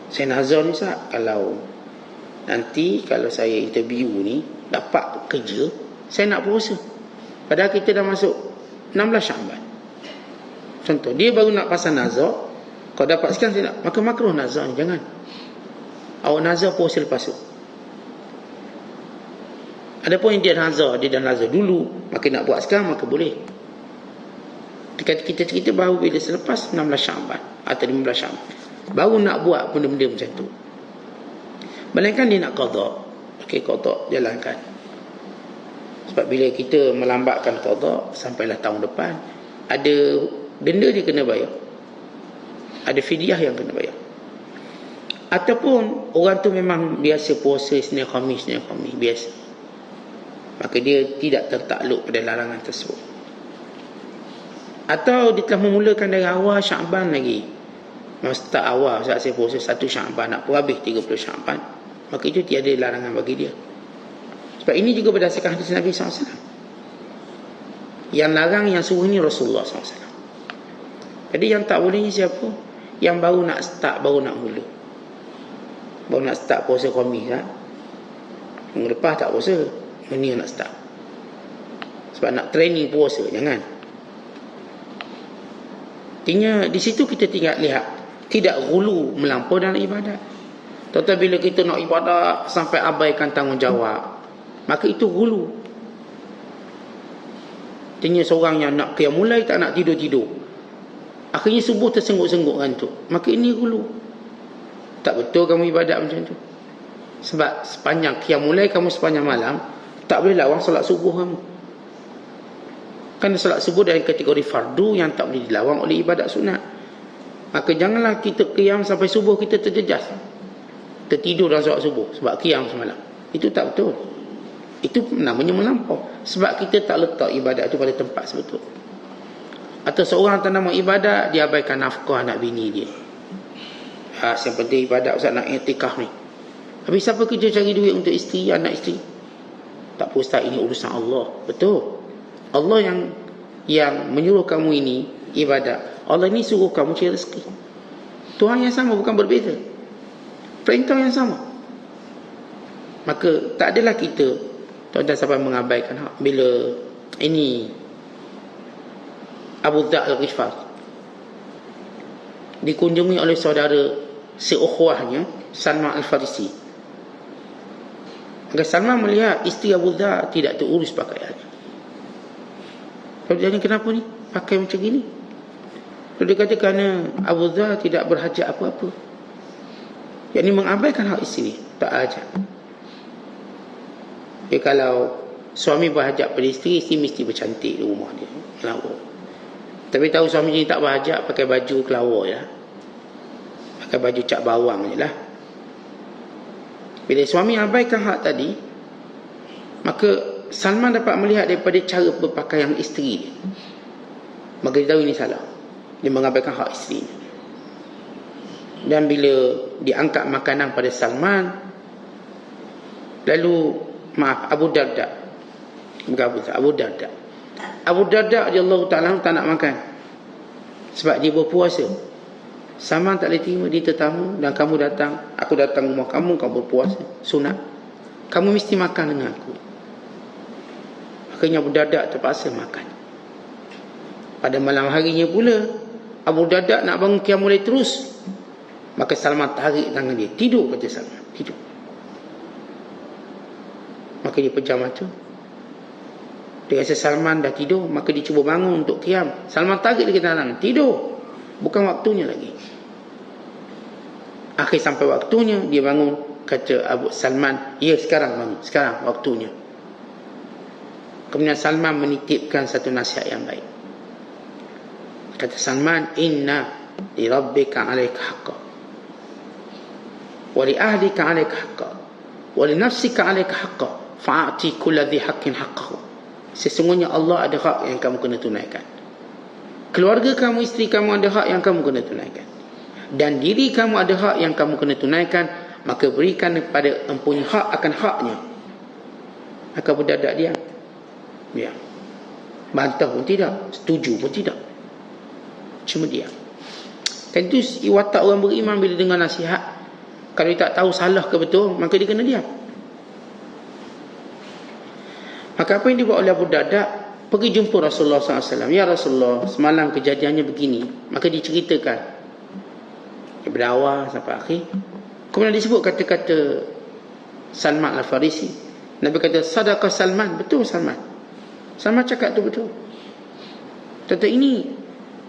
Saya nazar ni Ustaz, kalau nanti kalau saya interview ni dapat kerja, saya nak puasa. Padahal kita dah masuk 16 Sya'ban. Contoh, dia baru nak pasang nazar. Kalau dapat sekian saya nak, maka makruh nazar ni, jangan. Awak nazar puasa lepas tu. Ada pun yang dia dah nazar dulu, maka nak buat sekarang, maka boleh. Kita cerita baru bila selepas 16 Sya'ban atau 15 Sya'ban, baru nak buat benda-benda macam tu. Melainkan dia nak qada. Okey, qada jalankan. Sebab bila kita melambatkan qada sampailah tahun depan, ada denda dia kena bayar. Ada fidyah yang kena bayar. Ataupun orang tu memang biasa puasa Isnin Khamis biasa, maka dia tidak tertakluk pada larangan tersebut. Atau dia telah memulakan dari awal Sya'ban lagi, start awal saat saya puasa 1 Sya'ban nak habis 30 Sya'ban, maka itu tiada larangan bagi dia. Sebab ini juga berdasarkan hadis Nabi SAW. Yang larang, yang suruh ni Rasulullah SAW. Jadi yang tak boleh ni siapa? Yang baru nak start, baru nak mula, baru nak start puasa Khamis, minggu lepas tak puasa, ini nak start. Sebab nak training puasa, jangan. Artinya di situ kita tinggal lihat, tidak ghulu melampau dalam ibadat. Tetapi bila kita nak ibadat sampai abaikan tanggungjawab, maka itu ghulu. Artinya seorang yang nak qiyamul lail tak nak tidur-tidur, akhirnya subuh tersengguk-sengguk ngantuk, maka ini ghulu. Tak betul kamu ibadat macam tu. Sebab sepanjang qiyam mulai kamu sepanjang malam, tak boleh lawan solat subuh kamu. Kerana solat subuh dari kategori fardu yang tak boleh dilawan oleh ibadat sunat. Maka janganlah kita qiyam sampai subuh kita terjejas, tertidur dalam solat subuh sebab qiyam semalam. Itu tak betul. Itu namanya melampau. Sebab kita tak letak ibadat itu pada tempat sebetul. Atau seorang tak nama ibadat, dia abaikan nafkah anak bini dia. Yang penting ibadat Ustaz nak i'tikaf ni. Habis siapa kerja cari duit untuk isteri, anak isteri? Tak apa Ustaz, ini urusan Allah. Betul. Allah yang menyuruh kamu ini ibadat. Allah ini suruh kamu cari rezeki. Tuhan yang sama, bukan berbeza. Perintah yang sama. Maka tak adalah kita tuan-tuan sampai mengabaikan hak. Bila ini Abu Dhar Al-Ghifar dikunjungi oleh saudara seukhwahnya Salman Al-Farisi. Maka Salman melihat isteri Abu Dhar tidak terurus pakaiannya. Lalu dia tanya, kenapa ni pakai macam gini? Lalu dia kata kerana Abu Dhar tidak berhajat apa-apa. Yang ini mengabaikan hak isteri, tak hajat. Kalau suami berhajat pada isteri, isteri mesti bercantik di rumah dia, lawa. Tapi tahu suami ni tak berhajat, pakai baju kelawar je lah. Pakai baju cap bawang je lah. Bila suami abaikan hak tadi, maka Salman dapat melihat daripada cara berpakaian isteri dia. Maka dia tahu ini salah. Dia mengabaikan hak isteri. Dan bila diangkat makanan pada Salman, lalu Abu Darda, Abu Darda radhiyallahu ta'ala tak nak makan sebab dia berpuasa. Salman tak boleh terima, dia tetamu dan kamu datang, aku datang rumah kamu, kamu berpuasa sunat, kamu mesti makan dengan aku. Akhirnya Abu Darda terpaksa makan. Pada malam harinya pula Abu Darda nak bangun qiyam mulai terus. Maka Salman tarik tangan dia, tidur, kata Salman, tidur. Maka dia pejam mata. Dia rasa Salman dah tidur, maka dia cuba bangun untuk qiyam. Salman tarik dia ke tangan, tidur, bukan waktunya lagi. Akhir sampai waktunya dia bangun. Kata Abu Salman, ya sekarang bangun, sekarang waktunya. Kemudian Salman menitipkan satu nasihat yang baik. Kata Salman, inna li rabbika 'alaika haqqan wa li ahlika 'alaika haqqan wa li nafsika 'alaika haqqan fa'ati kulli dhi haqqin haqqahu. Sesungguhnya Allah ada hak yang kamu kena tunaikan. Keluarga kamu, isteri kamu ada hak yang kamu kena tunaikan. Dan diri kamu ada hak yang kamu kena tunaikan. Maka berikan kepada empunya hak akan haknya. Maka Abu Darda diam. Ya. Bantah pun tidak, setuju pun tidak. Cuma diam. Dan itu watak orang beriman bila dengar nasihat. Kalau dia tak tahu salah ke betul, maka dia kena diam. Maka apa yang dibuat oleh Abu Darda, pergi jumpa Rasulullah SAW. Ya Rasulullah, semalam kejadiannya begini. Maka diceritakan daripada awal sampai akhir. Kemudian disebut kata-kata Salman Al-Farisi. Nabi kata, sadaqah Salman, betul Salman. Salman cakap tu betul. Tentu ini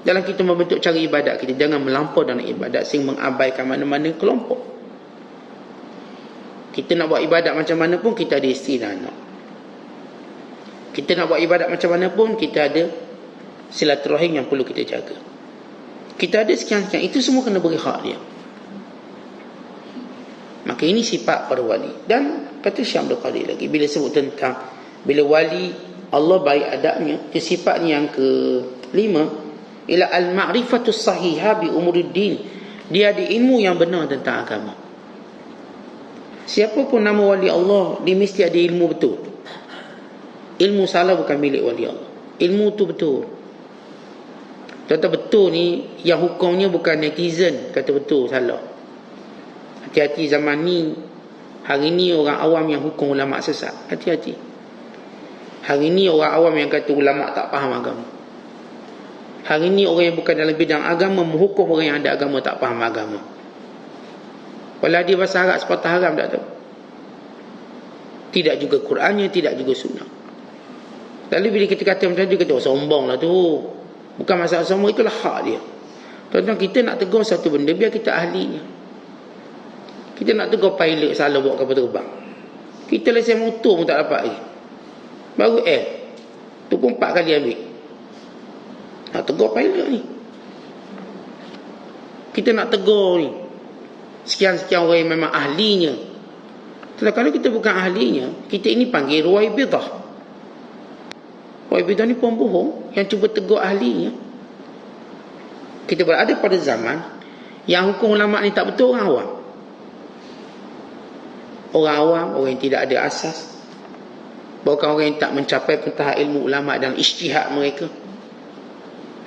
dalam kita membentuk cara ibadat kita, jangan melampau dalam ibadat sehingga mengabaikan mana-mana kelompok. Kita nak buat ibadat macam mana pun kita ada isteri dan anak. Kita nak buat ibadat macam mana pun kita ada silaturahim yang perlu kita jaga. Kita ada sekian-sekian, itu semua kena beri hak dia. Maka ini sifat para wali. Dan kata Syekh Abdul Qadir lagi, bila sebut tentang bila wali Allah baik adabnya, itu sifatnya yang ke-5, ila al-ma'rifatus sahihah bi umuruddin. Dia ada ilmu yang benar tentang agama. Siapa pun nama wali Allah, dia mesti ada ilmu betul. Ilmu salah bukan milik wali Allah. Ilmu tu betul. Kata betul ni, yang hukumnya bukan netizen kata betul salah. Hati-hati zaman ni. Hari ni orang awam yang hukum ulama sesat. Hati-hati. Hari ni orang awam yang kata ulama tak faham agama. Hari ni orang yang bukan dalam bidang agama menghukum orang yang ada agama tak faham agama. Walau dia bahasa Arab sepatah haram tak tahu. Tidak juga Qurannya, tidak juga sunnah. Lalu bila kita kata macam tu, dia kata, oh, sombong lah tu. Bukan masalah sombong, itulah hak dia. Tuan-tuan, kita nak tegur satu benda, biar kita ahlinya. Kita nak tegur pilot salah bawa kapal terbang. Kita lesen motor pun tak dapat lagi. Baru tu pun 4 kali ambil. Nak tegur pilot ni. Kita nak tegur ni, sekian-sekian orang yang memang ahlinya. Kalau kita bukan ahlinya, kita ini panggil ruwaibidah. Ruwaibidah ni pembohong yang cuba tegur ahlinya. Kita berada pada zaman yang hukum ulama ni tak betul orang awam. Orang awam, orang yang tidak ada asas, bukan orang yang tak mencapai pentahap ilmu ulama dan ijtihad mereka.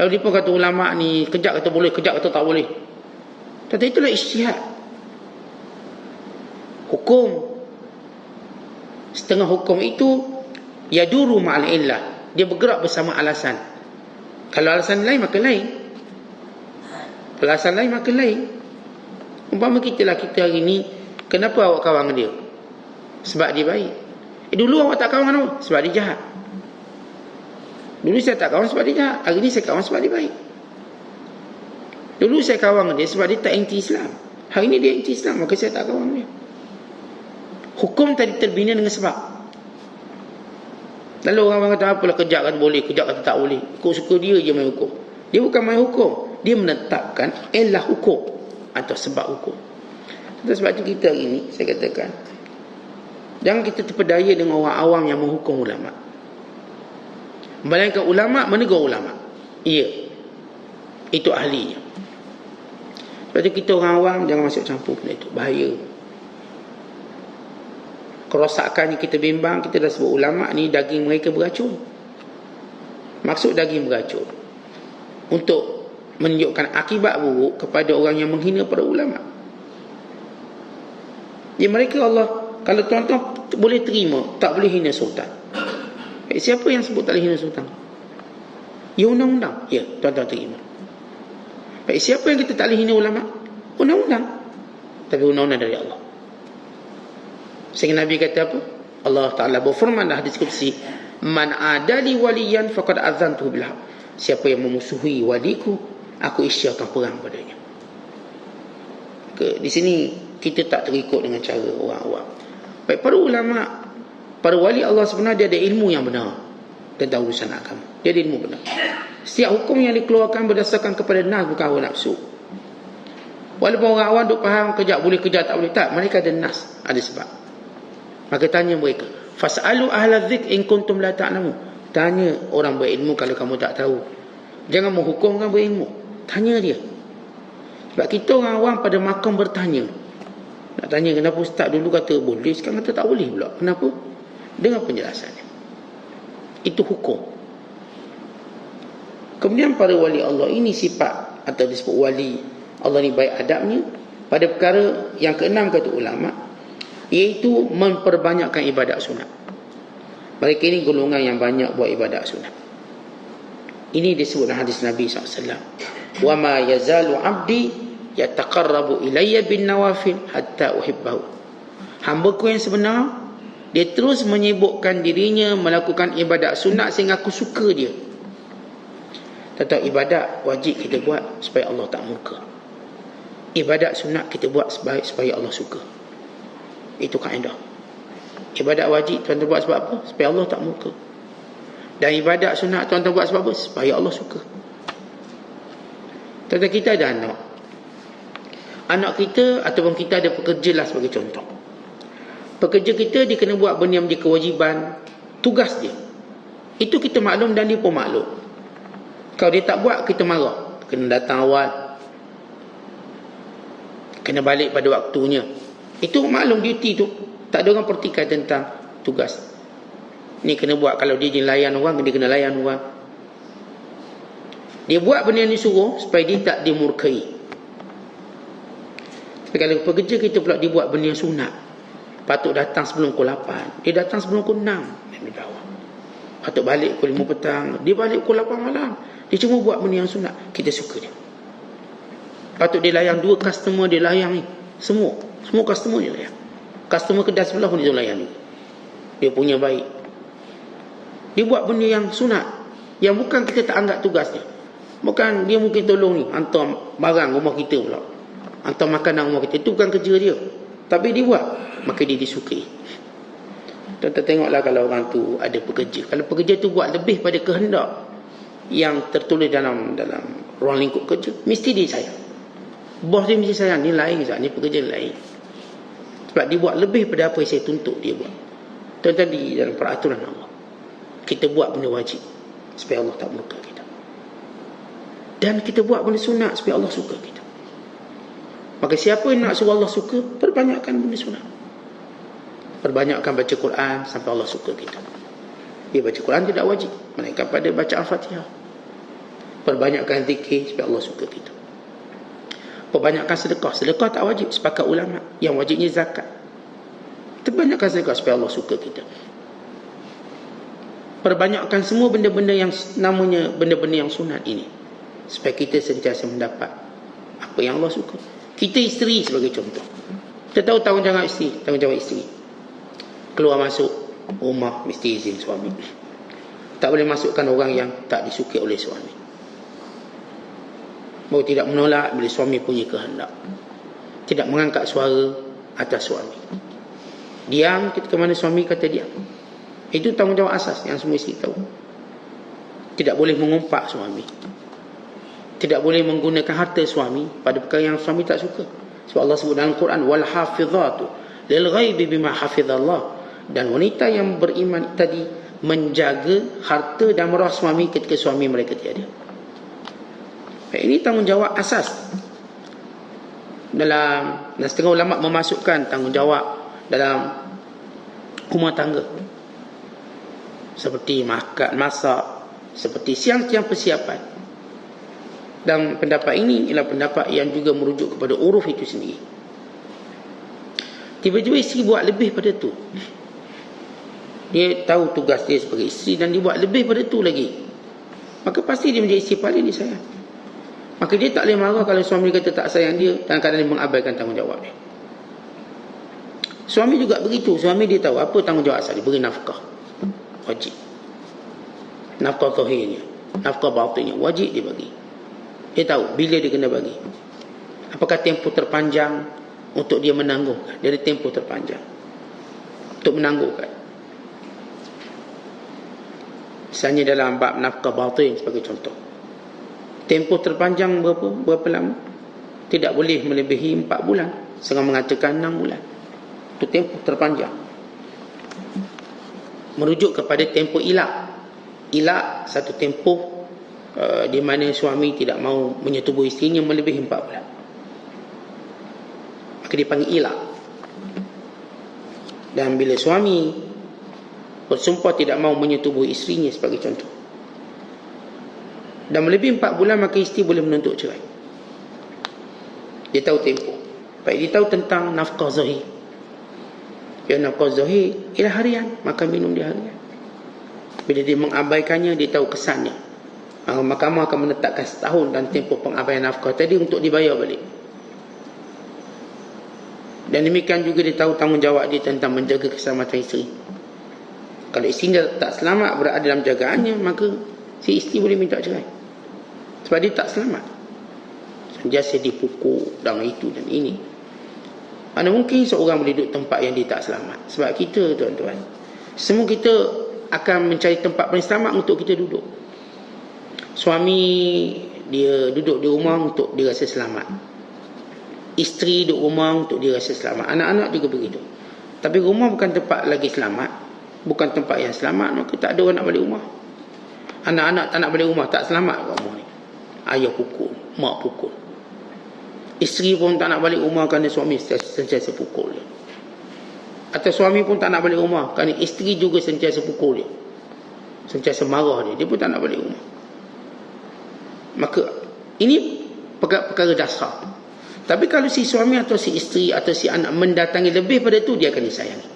Lalu dia pun kata ulama ni kejap kata boleh, kejap kata tak boleh. Tapi itulah ijtihad. Hukum, setengah hukum itu yaduru ma'al illah, dia bergerak bersama alasan. Kalau alasan lain maka lain. Kalau alasan lain maka lain. Umpama kita hari ni, kenapa awak kawan dengan dia? Sebab dia baik. Dulu awak tak kawan dengan dia sebab dia jahat. Dulu saya tak kawan sebab dia jahat, hari ni saya kawan sebab dia baik. Dulu saya kawan dengan dia sebab dia tak anti-Islam, hari ni dia anti-Islam, maka saya tak kawan dengan dia. Hukum tadi terbina dengan sebab. Lalu orang kata apalah, kejap kata boleh, kejap kata tak boleh. Suka dia je main hukum. Dia bukan main hukum, dia menetapkan elah hukum atau sebab hukum. Sebab itu kita hari ini, saya katakan, jangan kita terpedaya dengan orang awam yang menghukum ulama. Melainkan ulama menegur ulama. Ya, itu ahlinya. Sebab itu kita orang awam jangan masuk campur benda itu, bahaya. Kerosakan yang kita bimbang, kita dah sebut ulama ni daging mereka beracun. Maksud daging beracun untuk menunjukkan akibat buruk kepada orang yang menghina para ulama. Jadi mereka Allah, kalau tuan-tuan boleh terima, tak boleh hina sultan. Siapa yang sebut tak boleh hina sultan? Ya undang-undang. Ya, tuan-tuan terima. Baik, siapa yang kita tak boleh hina ulama? Undang-undang. Tapi undang-undang dari Allah. Sehingga Nabi kata apa? Allah Ta'ala berfirman dalam hadis qudsi, man adali waliyan faqad azantuhu bil haq. Siapa yang memusuhi waliku, aku isyarkan perang padanya. Di sini kita tak terikut dengan cara orang awam. Baik, para ulama, para wali Allah sebenarnya dia ada ilmu yang benar tentang urusan agama. Dia ada ilmu benar. Setiap hukum yang dikeluarkan berdasarkan kepada nas, bukan hawa nafsu. Walaupun orang awam duk faham kejap boleh, kejap tak boleh, tak, mereka ada nas, ada sebab. Maka tanya mereka, fas'alu ahla dzikr in kuntum la ta'lamun. Tanya orang berilmu kalau kamu tak tahu. Jangan menghukumkan berilmu, tanya dia. Sebab kita orang awam pada makam bertanya. Nak tanya kenapa ustaz dulu kata boleh, sekarang kata tak boleh pula. Kenapa? Dengan penjelasannya. Itu hukum. Kemudian para wali Allah ini sifat atau disebut wali Allah ni baik adabnya pada perkara yang keenam kata ulama, iaitu memperbanyakkan ibadat sunat. Mereka ini golongan yang banyak buat ibadat sunat. Ini disebut dalam hadis Nabi SAW. Wa ma yazalu abdi yataqarrabu ilayya bin nawafil hatta uhibbahu. Hamba-ku yang sebenar, dia terus menyibukkan dirinya melakukan ibadat sunat sehingga aku suka dia. Tentang ibadat wajib kita buat supaya Allah tak murka. Ibadat sunat kita buat supaya Allah suka. Itu kaedah. Ibadat wajib tuan-tuan buat sebab apa? Supaya Allah tak murka. Dan ibadat sunat tuan-tuan buat sebab apa? Supaya Allah suka. Tuan-tuan, kita ada anak. Anak kita ataupun kita ada pekerja lah sebagai contoh. Pekerja kita dia kena buat benda yang menjadi kewajipan, tugas dia. Itu kita maklum dan dia pun maklum. Kalau dia tak buat, kita marah. Kena datang awal, kena balik pada waktunya. Itu maklum duty tu. Tak ada orang pertikaian tentang tugas. Ni kena buat. Kalau dia layan orang, dia kena layan orang. Dia buat benda yang disuruh supaya dia tak dimurkai. Tapi kalau pekerja kita pula dia buat benda yang sunat, patut datang sebelum pukul 8, dia datang sebelum pukul 6. Patut balik pukul 5 petang, dia balik pukul 8 malam. Dia cuma buat benda yang sunat, kita suka dia. Patut dia layan 2 customer, dia layan ni. Semua customer dia layan. Customer kedai sebelah pun dia layan ni. Dia punya baik. Dia buat benda yang sunat, yang bukan kita tak anggap tugas dia. Bukan dia mungkin tolong ni, hantar barang rumah kita pula, hantar makanan rumah kita. Itu bukan kerja dia. tapi dia buat, maka dia disukai. Tuan-tuan tengoklah kalau orang tu ada pekerja, kalau pekerja tu buat lebih pada kehendak yang tertulis dalam ruang lingkup kerja, mesti dia sayang. Bos dia mesti sayang, ni lain Ustaz, ni pekerja lain. Sebab dia buat lebih pada apa yang saya tuntut dia buat. Tuan-tuan, di dalam peraturan Allah, kita buat benda wajib supaya Allah tak murka kita, dan kita buat benda sunat supaya Allah suka kita. Maka siapa yang nak suruh Allah suka, perbanyakkan benda sunat, perbanyakkan baca Quran sampai Allah suka kita. Dia baca Quran tidak wajib, melainkan pada baca Al-Fatihah. Perbanyakkan zikir supaya Allah suka kita. Perbanyakkan sedekah. Sedekah tak wajib, sepakat ulama. Yang wajibnya zakat. Perbanyakkan sedekah supaya Allah suka kita. Perbanyakkan semua benda-benda yang namanya benda-benda yang sunat ini, supaya kita sentiasa mendapat apa yang Allah suka. Kita isteri sebagai contoh, kita tahu tanggungjawab isteri. Keluar masuk rumah mesti izin suami. Tak boleh masukkan orang yang tak disukai oleh suami. Baru tidak menolak bila suami punya kehendak. Tidak mengangkat suara atas suami. Diam ketika mana suami kata diam. Itu tanggungjawab asas yang semua isteri tahu. Tidak boleh mengumpat suami. Tidak boleh menggunakan harta suami pada perkara yang suami tak suka. Sebab Allah sebut dalam Quran, wal hafizatu lil ghaibi bima hafizallah. Dan wanita yang beriman tadi menjaga harta dan marah suami ketika suami mereka tiada. Ini tanggungjawab asas dalam, dan setengah ulama memasukkan tanggungjawab dalam rumah tangga, seperti makan, masak, seperti siang-siang persiapan. Dan pendapat ini ialah pendapat yang juga merujuk kepada uruf itu sendiri. Tiba-tiba isteri buat lebih pada tu. Dia tahu tugas dia sebagai isteri dan dia buat lebih pada tu lagi, maka pasti dia menjadi isteri paling disayang. Maka dia tak boleh marah kalau suami kata tak sayang dia dan kadang dia mengabaikan tanggungjawab dia. Suami juga begitu. Suami dia tahu apa tanggungjawab asal dia, beri nafkah wajib. Nafkah zahirnya, nafkah batinnya wajib dia bagi. Dia tahu bila dia kena bagi. Apakah tempoh terpanjang untuk dia menangguhkan. Dia ada tempoh terpanjang untuk menangguhkan. Misalnya dalam bab nafkah batin sebagai contoh, tempoh terpanjang berapa lama? Tidak boleh melebihi 4 bulan. Setengah mengatakan 6 bulan. Itu tempoh terpanjang. Merujuk kepada tempoh ilak. Ilak satu tempoh di mana suami tidak mau menyetubuhi isterinya melebihi 4 bulan. Maka dipanggil ilak. Dan bila suami bersumpah tidak mau menyetubuhi isterinya sebagai contoh, dan melebihi 4 bulan, maka isteri boleh menuntut cerai. Dia tahu tempoh. Baik, dia tahu tentang nafkah zahir. Yang nafkah zahir ialah harian, makan minum dia harian. Bila dia mengabaikannya, dia tahu kesannya. Mahkamah akan menetapkan setahun dan tempoh pengabaian nafkah tadi untuk dibayar balik. Dan demikian juga dia tahu tanggungjawab dia tentang menjaga keselamatan isteri. Kalau isteri tak selamat berada dalam jagaannya, maka si isteri boleh minta cerai. Sebab dia tak selamat. Sentiasa dipukul dan itu dan ini. Mana mungkin seorang boleh duduk tempat yang dia tak selamat. Sebab kita, tuan-tuan, semua kita akan mencari tempat paling selamat untuk kita duduk. Suami dia duduk di rumah untuk dia rasa selamat. Isteri duduk rumah untuk dia rasa selamat. Anak-anak juga begitu. Tapi rumah bukan tempat lagi selamat. Bukan tempat yang selamat, maka tak ada orang nak balik rumah. Anak-anak tak nak balik rumah, tak selamat kat rumah ni. Ayah pukul, mak pukul. Isteri pun tak nak balik rumah kerana suami sentiasa pukul dia. Atau suami pun tak nak balik rumah kerana isteri juga sentiasa pukul dia, sentiasa marah dia. Dia pun tak nak balik rumah. Maka ini perkara dasar. Tapi kalau si suami atau si isteri atau si anak mendatangi lebih pada tu, dia akan disayangi.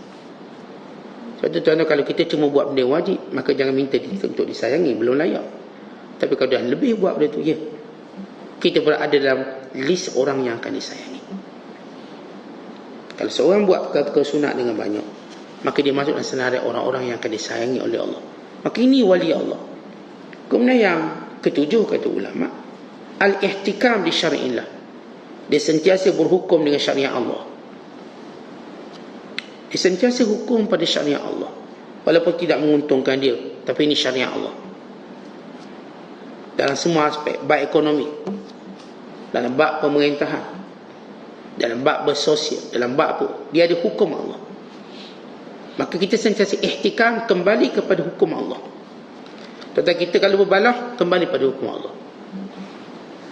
Sebab tu tuan-tuan, kalau kita cuma buat benda wajib, maka jangan minta dia untuk disayangi, belum layak. Tapi kalau dah lebih buat benda tu, ya, kita berada dalam list orang yang akan disayangi. Kalau seorang buat perkara sunat dengan banyak, maka dia masuk dalam senarai orang-orang yang akan disayangi oleh Allah. Maka ini wali Allah. Kemudian yang ketujuh, kata ulama, al-ihtikam di syari'illah. Dia sentiasa berhukum dengan syariat Allah. Dia sentiasa hukum pada syariat Allah, walaupun tidak menguntungkan dia, tapi ini syariat Allah. Dalam semua aspek, bab ekonomi, dalam bab pemerintahan, dalam bab bersosial, dalam bab apa, dia ada hukum Allah. Maka kita sentiasa ihtikam kembali kepada hukum Allah. Tetapi kita kalau berbalah, kembali pada hukum Allah.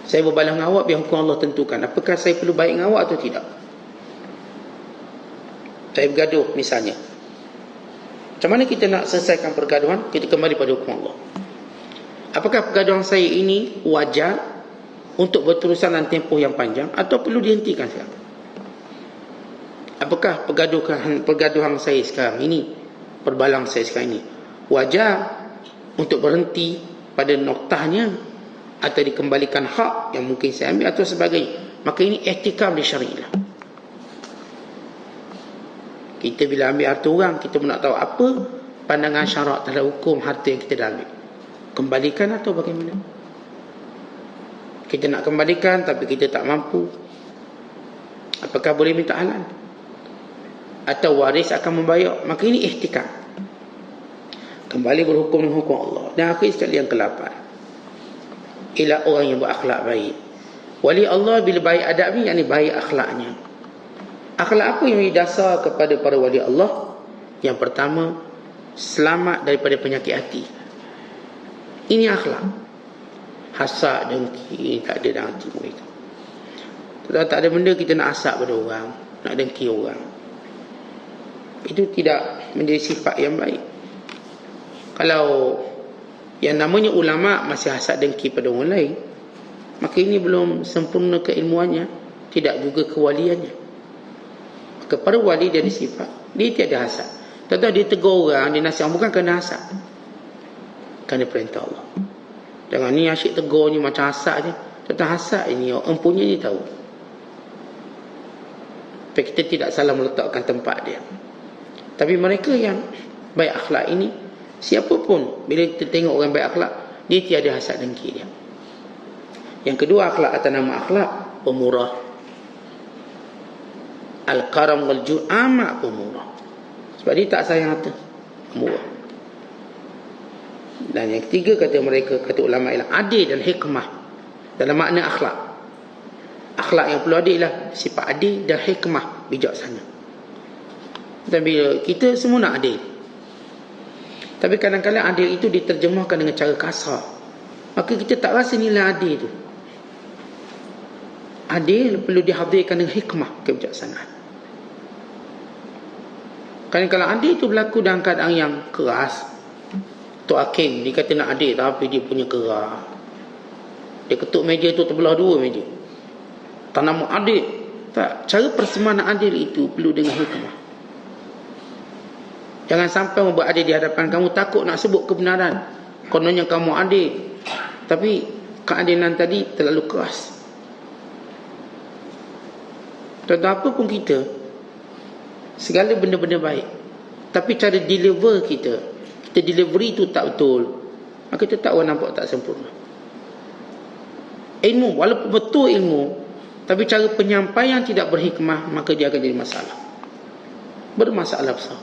Saya berbalah dengan awak, biar hukum Allah tentukan apakah saya perlu baik dengan awak atau tidak. Saya bergaduh misalnya, macam mana kita nak selesaikan pergaduhan? Kita kembali pada hukum Allah. Apakah pergaduhan saya ini wajar untuk berterusan dalam tempoh yang panjang, atau perlu dihentikan sekarang? Apakah pergaduhan saya sekarang ini, perbalang saya sekarang ini, wajar untuk berhenti pada noktahnya, atau dikembalikan hak yang mungkin saya ambil atau sebagainya? Maka ini ihtikam di syariah. Kita bila ambil harta orang, kita pun nak tahu apa pandangan syarak terhadap hukum harta yang kita dah ambil. Kembalikan atau bagaimana? Kita nak kembalikan tapi kita tak mampu, apakah boleh minta halal? Atau waris akan membayar? Maka ini ihtikam, kembali berhukum dengan hukum Allah. Dan akhir sekali yang ke-8, ialah orang yang berakhlak baik. Wali Allah bila baik adabnya, yakni baik akhlaknya. Akhlak apa yang menjadi dasar kepada para wali Allah? Yang pertama, selamat daripada penyakit hati. Ini akhlak. Hasad, dengki tak ada dalam hati mereka. Tak ada benda kita nak hasad pada orang, nak dengki orang. Itu tidak menjadi sifat yang baik. Kalau yang namanya ulama masih hasad dengki pada orang lain, maka ini belum sempurna keilmuannya, tidak juga kewaliannya. Kepada wali dia ada sifat, dia tiada hasad. Tentu dia tegur orang, dia nasihat, bukan kerana hasad, kerana perintah Allah. Jangan ni asyik tegur ni macam hasad je. Tentang hasad ini empunya dia tahu, tapi kita tidak salah meletakkan tempat dia. Tapi mereka yang baik akhlak ini, siapapun bila kita tengok orang baik akhlak, dia tiada hasad dengki dia. Yang kedua, akhlak atas nama akhlak, pemurah. Al-karam wal-jud, amat pemurah. Sebab dia tak sayang harta, murah. Dan yang ketiga, kata mereka, kata ulama, ialah adil dan hikmah dalam makna akhlak. Akhlak yang perlu adil lah sifat adil dan hikmah, bijaksana. Dan bila kita semua nak adil, tapi kadang-kadang adil itu diterjemahkan dengan cara kasar, maka kita tak rasa nilai adil itu. Adil perlu dihadirkan dengan hikmah, kebijaksanaan. Kerana kalau adil itu berlaku dalam keadaan yang keras, Tok Hakim dia kata nak adil, tapi dia punya keras, dia ketuk meja tu terbelah dua meja, tak nama adil. Tak, cara persembahan adil itu perlu dengan hikmah. Jangan sampai orang beradil di hadapan kamu takut nak sebut kebenaran, kononnya kamu adil, tapi keadilan tadi terlalu keras. Tentang apa pun kita, segala benda-benda baik, tapi cara deliver kita delivery itu tak betul, maka tetap orang nampak tak sempurna. Ilmu, walaupun betul ilmu, tapi cara penyampaian tidak berhikmah, maka dia akan jadi masalah, bermasalah besar.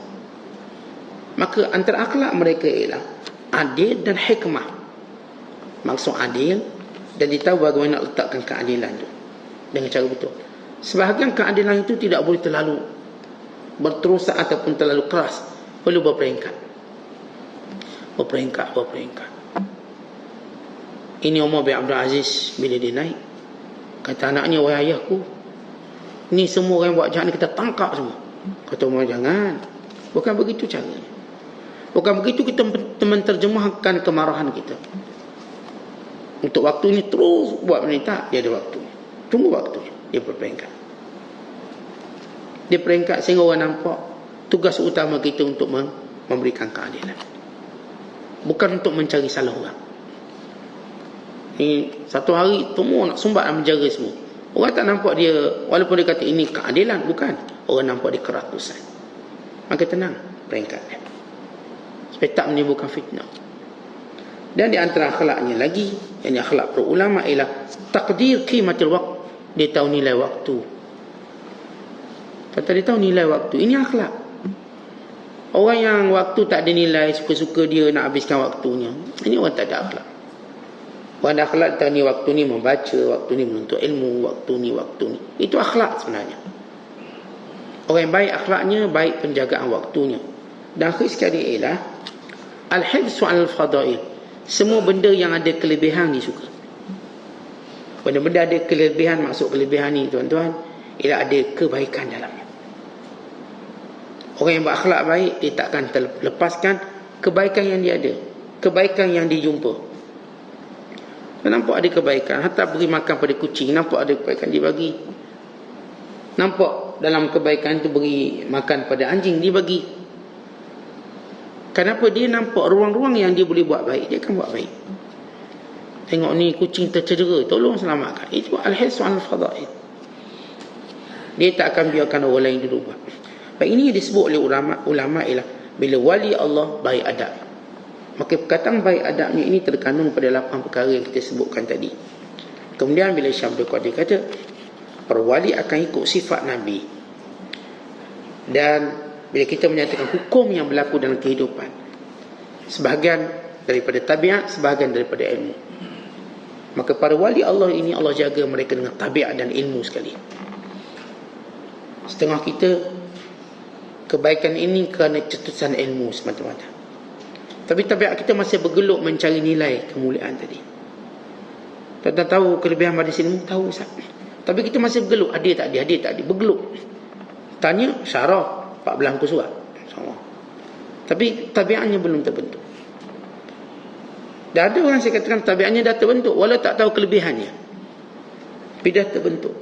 Maka antara akhlak mereka ialah adil dan hikmah. Maksud adil, dan dia tahu bagaimana nak letakkan keadilan itu dengan cara betul. Sebahagian keadilan itu tidak boleh terlalu berterusan ataupun terlalu keras, perlu berperingkat. Berperingkat. Ini Umar bin Abdul Aziz bila dia naik, kata anaknya, wahai ayahku, ni semua orang yang buat jahat ni kita tangkap semua. Kata Umar, jangan, bukan begitu caranya. Bukan begitu kita menterjemahkan kemarahan kita. Untuk waktu ini terus buat benda, tak, dia ada waktu. Tunggu waktu. Dia berperingkat. Dia peringkat sehingga orang nampak tugas utama kita untuk memberikan keadilan, bukan untuk mencari salah orang. Ni satu hari semua nak sumbat dan menjaga semua. Orang tak nampak dia, walaupun dia kata ini keadilan, bukan. Orang nampak dia kerakusan. Maka tenang peringkat dia, supaya tak menimbulkan fitnah. Dan di antara akhlaknya lagi, yang akhlak para ulama, ialah takdir qimatil waqt. Dia tahu nilai waktu. Kata dia tahu nilai waktu. Ini akhlak. Orang yang waktu tak ada nilai, suka-suka dia nak habiskan waktunya, ini orang tak ada akhlak. Orang ada akhlak tak ni, waktu ni membaca, waktu ni menuntut ilmu, waktu ni. Itu akhlak sebenarnya. Orang yang baik akhlaknya, baik penjagaan waktunya. Dan akhir sekali ialah al-hifz al-fadail. Semua benda yang ada kelebihan disuka. Benda-benda ada kelebihan, maksud kelebihan ni tuan-tuan, ialah ada kebaikan dalamnya. Orang yang berakhlak baik, dia takkan terlepaskan kebaikan yang dia ada, kebaikan yang dijumpa. Nampak ada kebaikan, hatta beri makan pada kucing, nampak ada kebaikan dia bagi. Nampak dalam kebaikan itu beri makan pada anjing, dia bagi. Kenapa? Dia nampak ruang-ruang yang dia boleh buat baik, dia akan buat baik. Tengok ni kucing tercedera, tolong selamatkan. Itu al-hifz al-fadail. Dia tak akan biarkan orang lain dulu buat. Baik, ini yang disebut oleh ulama ialah bila wali Allah baik adab. Maka perkataan baik adabnya ini terkandung pada 8 perkara yang kita sebutkan tadi. Kemudian bila Syekh Abdul Qadir kata, para wali akan ikut sifat Nabi. Dan bila kita menyatakan hukum yang berlaku dalam kehidupan, sebahagian daripada tabiat, sebahagian daripada ilmu. Maka para wali Allah ini Allah jaga mereka dengan tabiat dan ilmu sekali. Setengah kita kebaikan ini kerana cetusan ilmu semata-mata. Tapi tabiat kita masih bergeluk mencari nilai kemuliaan tadi. Tuan-tuan tahu kelebihan majlis ilmu? Tahu Ustaz. Tapi kita masih bergeluk, ada tak ada, bergeluk. Tanya syarah 14 muka surat. Tapi tabiatnya belum terbentuk. Dan ada orang saya katakan tabiatnya dah terbentuk, walau tak tahu kelebihannya. Tapi dah terbentuk.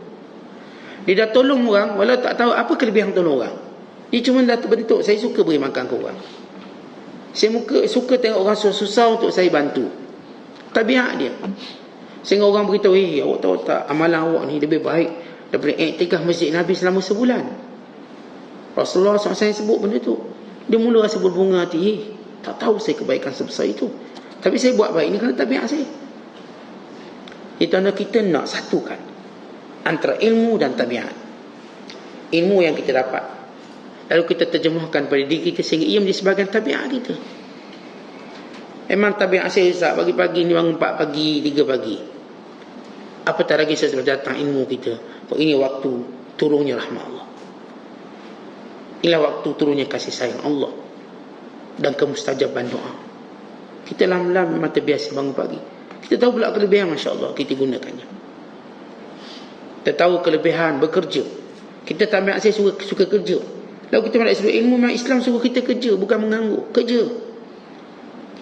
Dia dah tolong orang, walau tak tahu apa kelebihan tolong orang. Dia cuma dah terbentuk, saya suka beri makan ke orang. Saya suka tengok orang susah untuk saya bantu. Tabiat dia. Sehingga orang beritahu, awak tahu tak, amalan awak ni lebih baik daripada iktikaf masjid Nabi selama sebulan. Rasulullah SAW sebut benda tu. Dia mula rasa berbunga hati, tak tahu saya kebaikan sebesar itu. Tapi saya buat baik ni kerana tabiat saya. Itu anda kita nak satukan antara ilmu dan tabiat. Ilmu yang kita dapat, lalu kita terjemahkan pada diri kita sehingga ia menjadi sebahagian tabiat kita. Memang tabiat saya Ustaz, pagi-pagi ni bangun 4 pagi, 3 pagi. Apa tak lagi saya sudah datang ilmu kita. Ini waktu turunnya rahmat Allah. Inilah waktu turunnya kasih sayang Allah dan kemustajaban doa. Kita lam-lam memang terbiasa bangun pagi. Kita tahu pula kelebihan, Masya Allah, kita gunakannya. Kita tahu kelebihan bekerja. Kita tabiat saya suka kerja. Lalu kita nak suruh ilmu, memang Islam suruh kita kerja, bukan mengganggu. Kerja.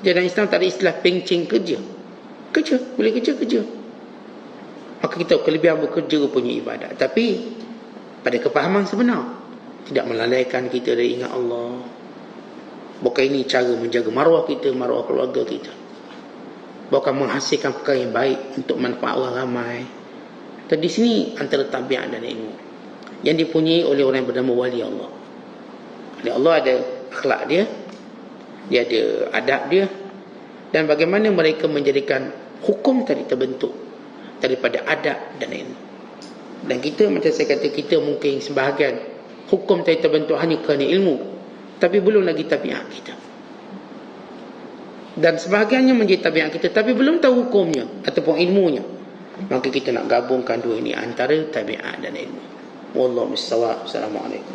Dalam Islam tak ada istilah pencing kerja. Kerja, boleh kerja. Maka kita tahu kelebihan bekerja punya ibadat. Tapi pada kepahaman sebenar, tidak melalaikan kita dari ingat Allah. Bukan ini cara menjaga maruah kita, maruah keluarga kita. Bukan menghasilkan perkara yang baik untuk manfaat orang ramai. Dan di sini antara tabiat dan ilmu yang dipunyai oleh orang yang bernama wali Allah. Wali Allah ada akhlak dia, dia ada adab dia, dan bagaimana mereka menjadikan hukum tadi terbentuk daripada adab dan ilmu. Dan kita, macam saya kata, kita mungkin sebahagian hukum tadi terbentuk hanya kerana ilmu, tapi belum lagi tabiat kita. Dan sebahagiannya menjadi tabiat kita, tapi belum tahu hukumnya ataupun ilmunya. Maka kita nak gabungkan dua ini, antara tabiat dan ilmu. Wallahu mustawab. Assalamualaikum.